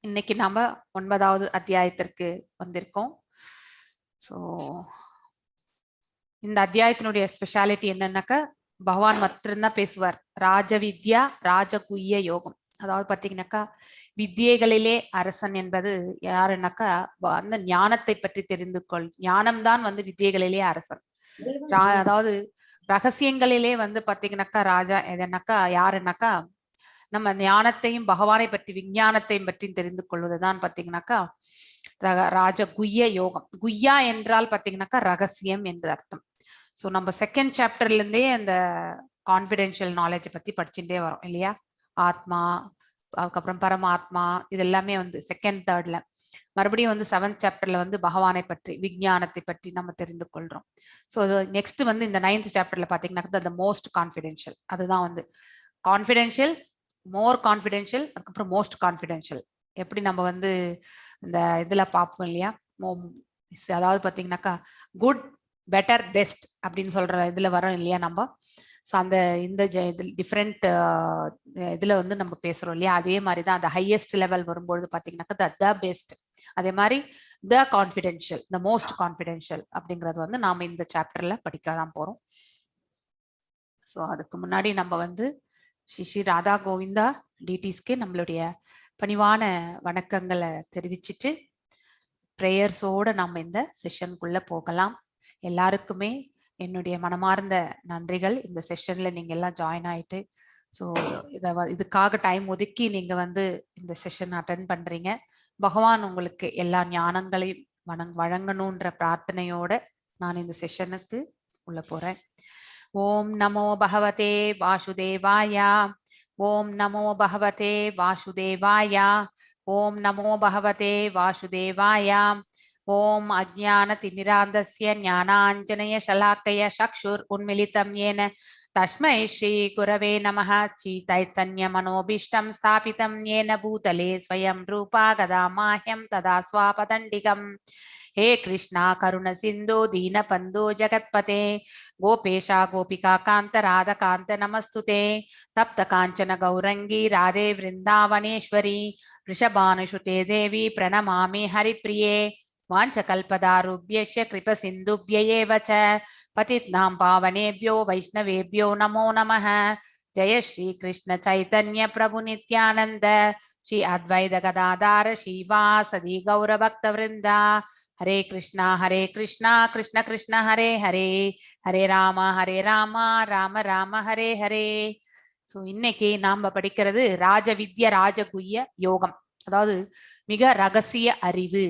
இன்னைக்கு நாம 9வது அத்தியாயத்திற்கு வந்திருக்கோம். ஸோ இந்த அத்தியாயத்தினுடைய ஸ்பெஷாலிட்டி என்னன்னாக்கா பகவான் மட்டும்தான் பேசுவார். ராஜவித்யா ராஜகுய்ய யோகம். அதாவது பார்த்தீங்கன்னாக்கா வித்யைகளிலே அரசன் என்பது யாருன்னாக்கா அந்த ஞானத்தை பற்றி தெரிந்து கொள். ஞானம்தான் வந்து வித்யைகளிலே அரசன். அதாவது ரகசியங்களிலே வந்து பார்த்தீங்கன்னாக்கா ராஜா எதனாக்கா யாருன்னாக்கா நம்ம ஞானத்தையும் பகவானை பற்றி விஞ்ஞானத்தையும் பற்றி தெரிந்து கொள்வதுதான் பார்த்தீங்கன்னாக்கா ராஜ குய்ய யோகம். குய்யா என்றால் பார்த்தீங்கன்னாக்கா ரகசியம் என்று அர்த்தம். ஸோ நம்ம செகண்ட் சாப்டர்ல இருந்தே அந்த கான்ஃபிடென்ஷியல் நாலேஜை பத்தி படிச்சுட்டே வரோம் இல்லையா? ஆத்மா, அதுக்கப்புறம் பரமாத்மா, இது எல்லாமே வந்து செகண்ட் தேர்ட்ல. மறுபடியும் வந்து 7th சாப்டர்ல வந்து பகவானை பற்றி விஞ்ஞானத்தை பற்றி நம்ம தெரிந்து கொள்றோம். ஸோ நெக்ஸ்ட் வந்து இந்த 9th சாப்டர்ல பார்த்தீங்கன்னாக்கா த மோஸ்ட் கான்ஃபிடென்ஷியல். அதுதான் வந்து கான்ஃபிடென்ஷியல், மோர் கான்ஃபிடென்ஷியல், அதுக்கப்புறம் மோஸ்ட் கான்ஃபிடென்ஷியல். எப்படி நம்ம வந்து இந்த இதுல பார்ப்போம் இல்லையா? அதாவது பார்த்தீங்கன்னாக்கா குட், பெட்டர், பெஸ்ட் அப்படின்னு சொல்ற இதுல வரோம் இல்லையா நம்ம? ஸோ அந்த இந்த டிஃப்ரெண்ட் இதுல வந்து நம்ம பேசுறோம் இல்லையா? அதே மாதிரி தான் அந்த ஹையஸ்ட் லெவல் வரும்பொழுது பார்த்தீங்கன்னாக்கா த பெஸ்ட், அதே மாதிரி த கான்ஃபிடென்ஷியல், த மோஸ்ட் கான்ஃபிடென்ஷியல் அப்படிங்கிறது வந்து நாம இந்த சாப்டர்ல படிக்க தான் போறோம். ஸோ அதுக்கு முன்னாடி நம்ம வந்து ஸ்ரீ ராதா கோவிந்தா டிடிஸ்க்கு நம்மளுடைய பணிவான வணக்கங்களை தெரிவிச்சுட்டு ப்ரேயர்ஸோட நம்ம இந்த செஷனுக்குள்ள போகலாம். எல்லாருக்குமே என்னுடைய மனமார்ந்த நன்றிகள். இந்த செஷன்ல நீங்க எல்லாம் ஜாயின் ஆயிட்டு ஸோ இதுக்காக டைம் ஒதுக்கி நீங்க வந்து இந்த செஷன் அட்டென்ட் பண்றீங்க. பகவான் உங்களுக்கு எல்லா ஞானங்களையும் வழங்கணுன்ற பிரார்த்தனையோட நான் இந்த செஷனுக்கு உள்ள போறேன். ஓம் நமோ பகவதே வாசுதேவாய. ஓம் நமோ பகவதே வாசுதேவாய. ஓம் நமோ பகவதே வாசுதேவாய. ஓம் அஜ்ஞானதிமிராந்தஸ்ய ஞானாஞ்சனய ஷலாக்கய சக்ஷுர் உன்மிலிதம் येन तस्मै श्री गुरवे नमः. चैतन्य मनोभीष्टं स्थापितं येन भूतले स्वयं रूपा गदा माह्यं तदा स्वापदण्डिकम्. हे कृष्णा करुण सिन्धु दीनबन्धो जगत्पते गोपेशा गोपिका कान्त राधकान्त नमस्तुते. तप्त काञ्चन गौरंगी राधे वृन्दावनेश्वरी वृषभानुसुते देवी प्रणमामि हरिप्रिये. वाञ्छकल्पदारुभ्यश्च कृपसिन्धुभ्य एव च पतितानां पावनेभ्यो वैष्णवेभ्यो नमो नमः. जय श्री कृष्ण चैतन्य प्रभु नित्यानंद श्री अद्वैत गदाधर श्रीवासदि गौर भक्त वृंदा. हरे कृष्णा कृष्ण कृष्ण हरे हरे, हरे राम राम राम हरे हरे. ஸோ இன்னைக்கு நாம படிக்கிறது ராஜவித்ய ராஜகுய்ய யோகம். அதாவது மிக ரகசிய அறிவு,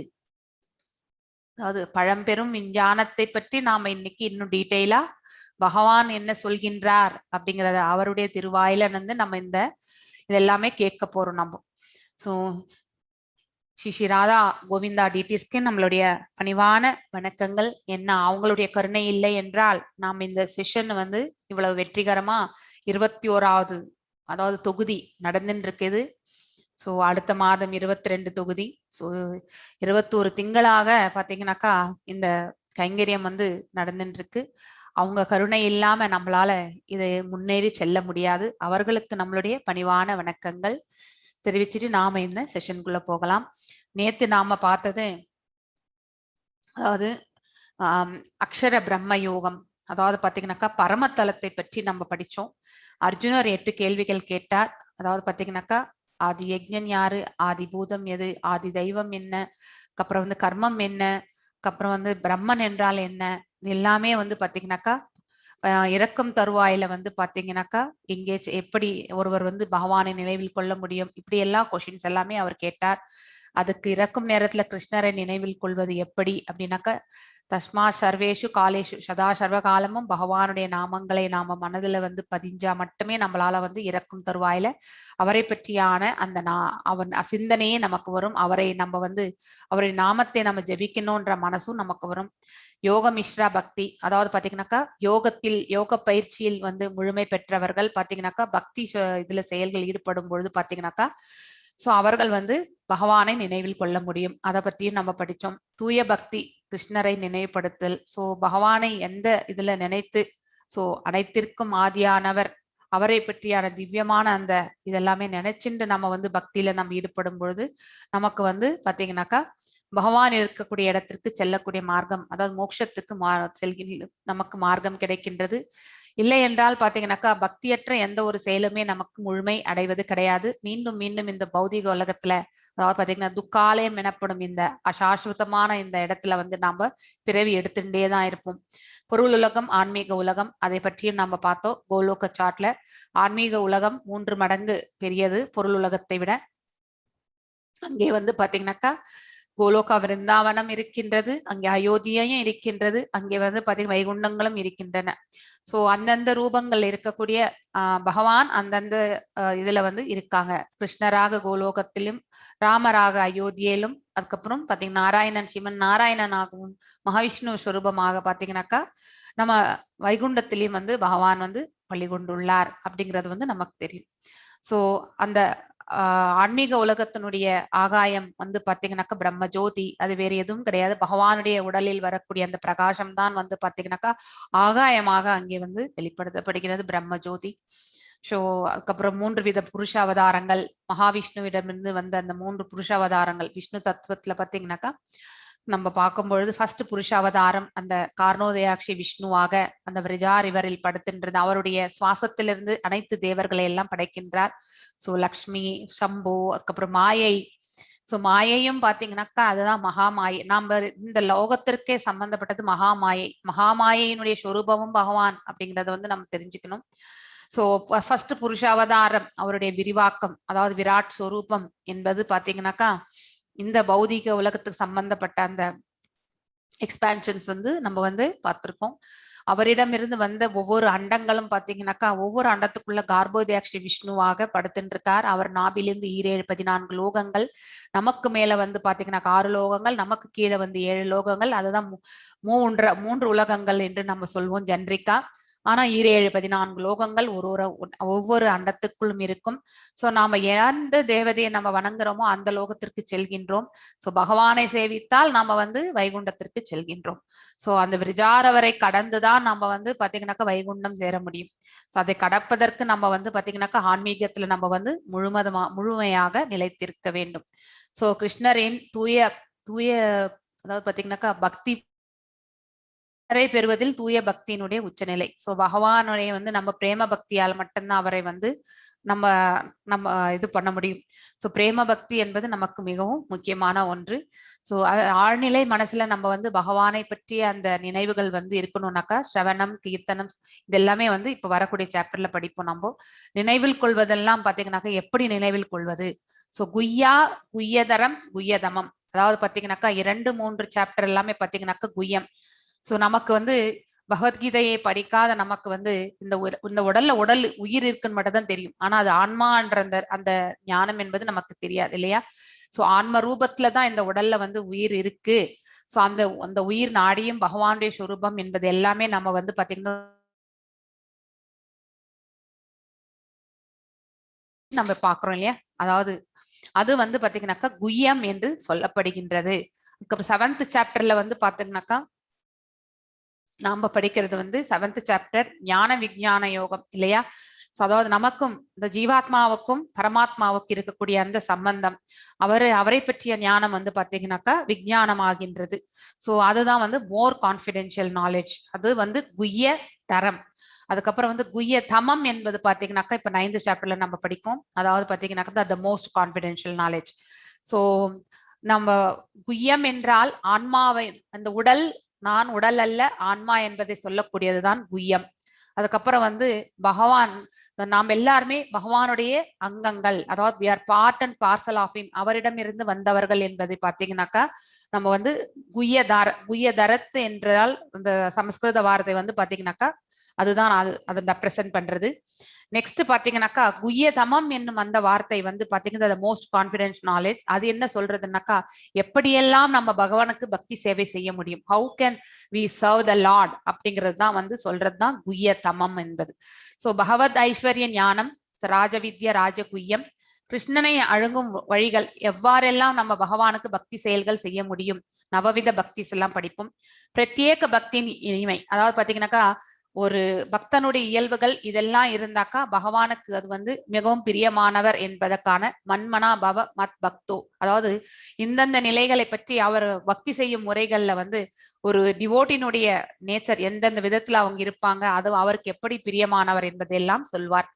அதாவது பழம்பெரும் விஞ்ஞானத்தை பற்றி நாம இன்னைக்கு இன்னும் டீட்டெயிலா பகவான் என்ன சொல்கின்றார் அப்படிங்கறத அவருடைய திருவாயில இருந்து நம்ம இதெல்லாமே கேட்க போறோம் நம்ம. ஸோ ஸ்ரீ ராதா கோவிந்தா டிடிஸ்க்கு நம்மளுடைய பணிவான வணக்கங்கள். என்ன அவங்களுடைய கருணை இல்லை என்றால் நாம் இந்த செஷன் வந்து இவ்வளவு வெற்றிகரமா 21வது அதாவது தொகுதி நடந்துட்டு இருக்குது. ஸோ அடுத்த மாதம் 22 தொகுதி. ஸோ 21 திங்களாக பார்த்தீங்கன்னாக்கா இந்த கைங்கரியம் வந்து நடந்துட்டு இருக்கு. அவங்க கருணை இல்லாம நம்மளால இதை முன்னேறி செல்ல முடியாது. அவர்களுக்கு நம்மளுடைய பணிவான வணக்கங்கள் தெரிவிச்சுட்டு நாம இந்த செஷனுக்குள்ள போகலாம். நேத்து நாம பார்த்தது அதாவது அக்ஷர பிரம்ம யோகம். அதாவது பார்த்தீங்கன்னாக்கா பரமத்தலத்தை பற்றி நம்ம படிச்சோம். அர்ஜுனர் 8 கேள்விகள் கேட்டார். அதாவது பார்த்தீங்கன்னாக்கா ஆதி யஜ்ஞன் யாரு, ஆதி பூதம் எது, ஆதி தெய்வம் என்ன, அப்புறம் வந்து கர்மம் என்ன, அப்புறம் வந்து பிரம்மன் என்றால் என்ன, இது எல்லாமே வந்து பார்த்தீங்கன்னாக்கா இறக்கும் தருவாயில வந்து பார்த்தீங்கன்னாக்கா எங்கே எப்படி ஒருவர் வந்து பகவானை நினைவில் கொள்ள முடியும், இப்படி எல்லா கொஸ்டின்ஸ் எல்லாமே அவர் கேட்டார். அதுக்கு இறக்கும் நேரத்துல கிருஷ்ணரை நினைவில் கொள்வது எப்படி அப்படின்னாக்கா தஸ்மா சர்வேஷு காலேஷு சதா சர்வ காலமும் பகவானுடைய நாமங்களை நாம மனதுல வந்து பதிஞ்சா மட்டுமே நம்மளால வந்து இறக்கும் தருவாயில அவரை பற்றியான அந்த அவன் சிந்தனையே நமக்கு வரும். அவரை நம்ம வந்து அவருடைய நாமத்தை நம்ம ஜெபிக்கணும்ன்ற மனசும் நமக்கு வரும். யோக மிஸ்ரா பக்தி, அதாவது பாத்தீங்கன்னாக்கா யோக பயிற்சியில் வந்து முழுமை பெற்றவர்கள் பாத்தீங்கன்னாக்கா பக்தி இதுல செயல்கள் ஈடுபடும் பொழுது பாத்தீங்கன்னாக்கா சோ அவர்கள் வந்து பகவானை நினைவில் கொள்ள முடியும். அதை பத்தியும் நம்ம படிச்சோம். தூய பக்தி கிருஷ்ணரை நினைவுபடுத்தல். சோ பகவானை எந்த இதுல நினைத்து சோ அனைத்திற்கும் ஆதியானவர் அவரை பற்றியான திவ்யமான அந்த இதெல்லாமே நினைச்சுட்டு நம்ம வந்து பக்தியில நம்ம ஈடுபடும் பொழுது நமக்கு வந்து பாத்தீங்கன்னாக்கா பகவான் இருக்கக்கூடிய இடத்திற்கு செல்லக்கூடிய மார்க்கம், அதாவது மோட்சத்துக்கு நமக்கு மார்க்கம் கிடைக்கின்றது. இல்லை என்றால் பாத்தீங்கன்னாக்கா பக்தியற்ற எந்த ஒரு செயலுமே நமக்கு முழுமை அடைவது கிடையாது. மீண்டும் மீண்டும் இந்த பௌதிக உலகத்துல, அதாவது பாத்தீங்கன்னா துக்காலயம் எனப்படும் இந்த அசாஸ்வதமான இந்த இடத்துல வந்து நாம பிறவி எடுத்துட்டேதான் இருப்போம். பொருள் உலகம், ஆன்மீக உலகம், அதை பற்றியும் நம்ம பார்த்தோம். கோலோக சார்ட்ல ஆன்மீக உலகம் 3 மடங்கு பெரியது பொருள் உலகத்தை விட. அங்கே வந்து பாத்தீங்கன்னாக்கா கோலோகா விருந்தாவனம் இருக்கின்றது, அங்கே அயோத்தியும் இருக்கின்றது, அங்கே வந்து பாத்தீங்கன்னா வைகுண்டங்களும் இருக்கின்றன. சோ அந்தந்த ரூபங்கள் இருக்கக்கூடிய பகவான் அந்தந்த இதுல வந்து இருக்காங்க. கிருஷ்ணராக கோலோகத்திலும், ராமராக அயோத்தியிலும், அதுக்கப்புறம் பாத்தீங்கன்னா நாராயணன் சிவன் நாராயணனாகவும் மகாவிஷ்ணு ஸ்வரூபமாக பாத்தீங்கன்னாக்கா நம்ம வைகுண்டத்திலையும் வந்து பகவான் வந்து பள்ளி கொண்டுள்ளார் அப்படிங்கிறது வந்து நமக்கு தெரியும். சோ அந்த ஆன்மீக உலகத்தினுடைய ஆகாயம் வந்து பாத்தீங்கன்னாக்கா பிரம்ம ஜோதி, அது வேற எதுவும் கிடையாது. பகவானுடைய உடலில் வரக்கூடிய அந்த பிரகாசம் தான் வந்து பாத்தீங்கன்னாக்கா ஆகாயமாக அங்கே வந்து வெளிப்படுத்தப்படுகிறது, பிரம்ம ஜோதி. ஸோ அதுக்கப்புறம் 3 வித புருஷ அவதாரங்கள், மகாவிஷ்ணுவிடமிருந்து வந்த அந்த 3 புருஷ அவதாரங்கள் விஷ்ணு தத்துவத்துல பாத்தீங்கன்னாக்கா நம்ம பார்க்கும் பொழுது ஃபர்ஸ்ட் புருஷ அவதாரம் அந்த கார்ணோதயாட்சி விஷ்ணுவாக அந்த விரஜா ரிவரில் படுத்தின்றது. அவருடைய சுவாசத்திலிருந்து அனைத்து தேவர்களை எல்லாம் படைக்கின்றார். சோ லக்ஷ்மி, சம்பு, அதுக்கப்புறம் மாயை. சோ மாயையும் பாத்தீங்கன்னாக்கா அதுதான் மகாமாயை. நாம இந்த லோகத்திற்கே சம்பந்தப்பட்டது மகாமாயை. மகாமாயினுடைய சொரூபமும் பகவான் அப்படிங்கறத வந்து நம்ம தெரிஞ்சுக்கணும். சோ ஃபர்ஸ்ட் புருஷாவதாரம் அவருடைய விரிவாக்கம், அதாவது விராட் ஸ்வரூபம் என்பது பாத்தீங்கன்னாக்கா இந்த பௌதிக உலகத்துக்கு சம்பந்தப்பட்ட அந்த எக்ஸ்பான்ஷன்ஸ் வந்து நம்ம வந்து பார்த்திருக்கோம். அவரிடமிருந்து வந்த ஒவ்வொரு அண்டங்களும் பாத்தீங்கன்னாக்கா ஒவ்வொரு அண்டத்துக்குள்ள கார்போதயாட்சி விஷ்ணுவாக படுத்துட்டு இருக்கார். அவர் நாபிலிருந்து 14 லோகங்கள், நமக்கு மேல வந்து பாத்தீங்கன்னாக்கா 6 லோகங்கள், நமக்கு கீழே வந்து 7 லோகங்கள். அதுதான் மூன்று உலகங்கள் என்று நம்ம சொல்வோம் ஜென்ரிக்கா. ஆனா 14 லோகங்கள் ஒவ்வொரு அண்டத்துக்குள்ளும் இருக்கும். சோ நாம எந்த தேவதையை நம்ம வணங்குறோமோ அந்த லோகத்திற்கு செல்கின்றோம். சோ பகவானை சேவித்தால் நாம வந்து வைகுண்டத்திற்கு செல்கின்றோம். சோ அந்த விரஜாரவரை கடந்துதான் நம்ம வந்து பாத்தீங்கன்னாக்கா வைகுண்டம் சேர முடியும். சோ அதை கடப்பதற்கு நம்ம வந்து பாத்தீங்கன்னாக்கா ஆன்மீகத்துல நம்ம வந்து முழுமையாக நிலைத்திருக்க வேண்டும். சோ கிருஷ்ணரின் தூய அதாவது பாத்தீங்கன்னாக்கா பக்தி பெறுவதில் தூய பக்தியினுடைய உச்சநிலை. சோ பகவானுடைய வந்து நம்ம பிரேம பக்தியால் மட்டும்தான் அவரை வந்து நம்ம இது பண்ண முடியும். சோ பிரேம பக்தி என்பது நமக்கு மிகவும் முக்கியமான ஒன்று. சோ ஆழ்நிலை மனசுல நம்ம வந்து பகவானை பற்றிய அந்த நினைவுகள் வந்து இருக்கணும்னாக்கா ஸ்ரவணம், கீர்த்தனம் இதெல்லாமே வந்து இப்ப வரக்கூடிய சாப்டர்ல படிப்போம். நம்ம நினைவில் கொள்வதெல்லாம் பாத்தீங்கன்னாக்கா எப்படி நினைவில் கொள்வது? சோ குய்யதரம், குய்யதமம், அதாவது பாத்தீங்கன்னாக்கா 2-3 சாப்டர் எல்லாமே பாத்தீங்கன்னாக்கா குய்யம். சோ நமக்கு வந்து பகவத்கீதையை படிக்காத நமக்கு வந்து இந்த உடல் உயிர் இருக்குன்னு மட்டும் தான் தெரியும். ஆனா அது ஆன்மான்ற அந்த ஞானம் என்பது நமக்கு தெரியாது இல்லையா? சோ ஆன்ம ரூபத்துலதான் இந்த உடல்ல வந்து உயிர் இருக்கு. சோ அந்த உயிர் நாடியும் பகவானுடைய சொரூபம் என்பது எல்லாமே நம்ம வந்து பாத்தீங்கன்னா நம்ம பாக்குறோம் இல்லையா? அதாவது அது வந்து பாத்தீங்கன்னாக்கா குய்யம் என்று சொல்லப்படுகின்றது. 7th சாப்டர்ல வந்து பாத்தீங்கன்னாக்கா நாம படிக்கிறது வந்து 7th சாப்டர் ஞான விஞ்ஞான யோகம் இல்லையா? அதாவது நமக்கும் இந்த ஜீவாத்மாவுக்கும் பரமாத்மாவுக்கு இருக்கக்கூடிய அந்த சம்பந்தம், அவரை பற்றிய ஞானம் வந்து பாத்தீங்கன்னாக்கா விஞ்ஞானம் ஆகின்றது. சோ அதுதான் வந்து மோர் கான்பிடென்ஷியல் நாலேஜ். அது வந்து குய்ய தரம். அதுக்கப்புறம் வந்து குய்ய தமம் என்பது பாத்தீங்கன்னாக்கா இப்ப 9th சாப்டர்ல நம்ம படிக்கும். அதாவது பாத்தீங்கன்னாக்கா the most confidential knowledge. So நம்ம குய்யம் என்றால் ஆன்மாவை, அந்த நான் உடல் அல்ல ஆன்மா என்பதை சொல்லக்கூடியதுதான் குய்யம். அதுக்கப்புறம் வந்து பகவான், நாம் எல்லாருமே பகவானுடைய அங்கங்கள், அதாவது we are part and parcel of him, அவரிடமிருந்து வந்தவர்கள் என்பதை பார்த்தீங்கன்னாக்கா நம்ம வந்து குய்யதரத்து என்றால் இந்த சமஸ்கிருத வார்த்தை வந்து பாத்தீங்கன்னாக்கா அதுதான் அதை ரெப்ரசென்ட் பண்றது. நெக்ஸ்ட் பாத்தீங்கன்னாக்கா குய்யதமம் என்னும் அந்த வார்த்தை வந்து பாத்தீங்கன்னா மோஸ்ட் கான்பிடென்ட் நாலேஜ். அது என்ன சொல்றதுன்னாக்கா எப்படியெல்லாம் நம்ம பகவானுக்கு பக்தி சேவை செய்ய முடியும், how can we serve the lord அப்படிங்கிறது தான் வந்து சொல்றதுதான் குய்யதமம் என்பது. சோ பகவத் ஐஸ்வர்ய ஞானம், ராஜவித்யா, ராஜகுய்யம், கிருஷ்ணனை அழுங்கும் வழிகள், எவ்வாறெல்லாம் நம்ம பகவானுக்கு பக்தி செயல்கள் செய்ய முடியும், நவவித பக்தி எல்லாம் படிப்போம். பிரத்யேக பக்தியின் இனிமை, அதாவது பாத்தீங்கன்னாக்கா ஒரு பக்தனுடைய இயல்புகள் இதெல்லாம் இருந்தாக்கா பகவானுக்கு அது வந்து மிகவும் பிரியமானவர் என்பதற்கான மன்மனா பவ மத் பக்தோ, அதாவது இந்தந்த நிலைகளை பற்றி அவர் பக்தி செய்யும் முறைகள்ல வந்து ஒரு டிவோட்டினுடைய நேச்சர் எந்தெந்த விதத்துல அவங்க இருப்பாங்க, அது அவருக்கு எப்படி பிரியமானவர் என்பதெல்லாம் சொல்வார்.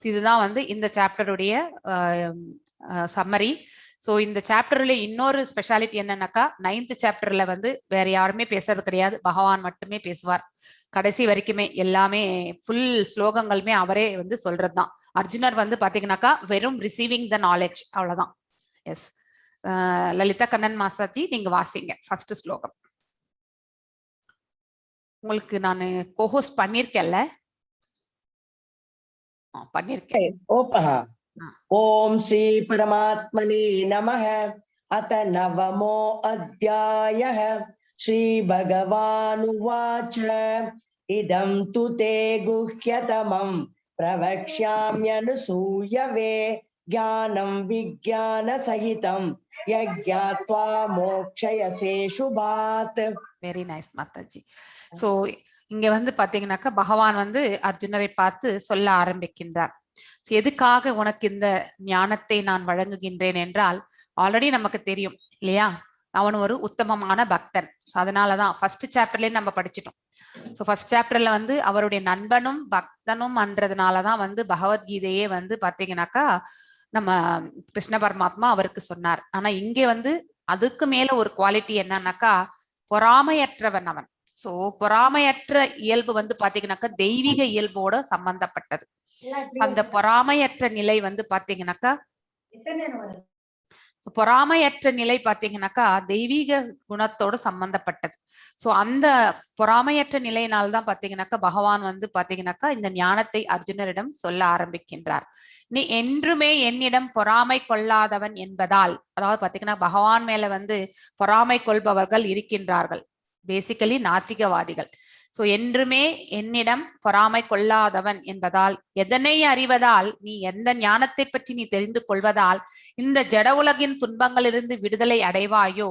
இதுதான் வந்து இந்த சாப்டருடைய சம்மரி. ஸோ இந்த சாப்டர்ல இன்னொரு ஸ்பெஷாலிட்டி என்னன்னாக்கா 9th சாப்டர்ல வந்து வேற யாருமே பேசுறது கிடையாது, பகவான் மட்டுமே பேசுவார். கடைசி வரைக்குமே எல்லாமே ஃபுல் ஸ்லோகங்களுமே அவரே வந்து சொல்றதுதான். அர்ஜுனர் வந்து பாத்தீங்கன்னாக்கா வெறும் ரிசீவிங் த நாலேஜ், அவ்வளவுதான். எஸ், லலிதா கண்ணன் மாசாஜி நீங்க வாசிங்க ஃபர்ஸ்ட் ஸ்லோகம். உங்களுக்கு நான் கோஹோஸ்ட் பண்ணிருக்கேன்ல? பண்ணிருக்கேன். ओम श्री परमात्मने नमः। अथ नवमो अध्यायः। श्री भगवानुवाच इदं तु ते गुह्यतमं प्रवक्ष्याम्यनुसूयवे ज्ञानं विज्ञानसहितं यज्ञात्वा मोक्षयसे शुभात्. Very nice Mataji. சோ இங்க வந்து பாத்தீங்கன்னாக்கா பகவான் வந்து அர்ஜுனரை பார்த்து சொல்ல ஆரம்பிக்கின்றார். எதுக்காக உனக்கு இந்த ஞானத்தை நான் வழங்குகின்றேன் என்றால், ஆல்ரெடி நமக்கு தெரியும் இல்லையா, அவன் ஒரு உத்தமமான பக்தன். அதனாலதான் ஃபர்ஸ்ட் சாப்டர்லயே நம்ம படிச்சிட்டோம். ஸோ ஃபர்ஸ்ட் சாப்டர்ல வந்து அவருடைய நண்பனும் பக்தனும் அன்றதுனாலதான் வந்து பகவத்கீதையே வந்து பாத்தீங்கன்னாக்கா நம்ம கிருஷ்ண பரமாத்மா அவருக்கு சொன்னார். ஆனா இங்கே வந்து அதுக்கு மேல ஒரு குவாலிட்டி என்னன்னாக்கா பொறாமையற்றவன் அவன். சோ பொறாமையற்ற இயல்பு வந்து பாத்தீங்கன்னாக்கா தெய்வீக இயல்போட சம்பந்தப்பட்டது. அந்த பொறாமையற்ற நிலை வந்து பாத்தீங்கன்னாக்கா பொறாமையற்ற நிலை பாத்தீங்கன்னாக்கா தெய்வீக குணத்தோடு சம்பந்தப்பட்டது. சோ அந்த பொறாமையற்ற நிலையினால்தான் பாத்தீங்கன்னாக்கா பகவான் வந்து பாத்தீங்கன்னாக்கா இந்த ஞானத்தை அர்ஜுனரிடம் சொல்ல ஆரம்பிக்கின்றார். நீ என்றுமே என்னிடம் பொறாமை கொள்ளாதவன் என்பதால், அதாவது பாத்தீங்கன்னா பகவான் மேல வந்து பொறாமை கொள்பவர்கள் இருக்கின்றார்கள், பேசிக்கலி நாத்திகவாதிகள். சோ என்றுமே என்னிடம் பொறாமை கொள்ளாதவன் என்பதால், எதனை அறிவதால், நீ எந்த ஞானத்தை பற்றி நீ தெரிந்து கொள்வதால் இந்த ஜட உலகின் துன்பங்களிலிருந்து விடுதலை அடைவாயோ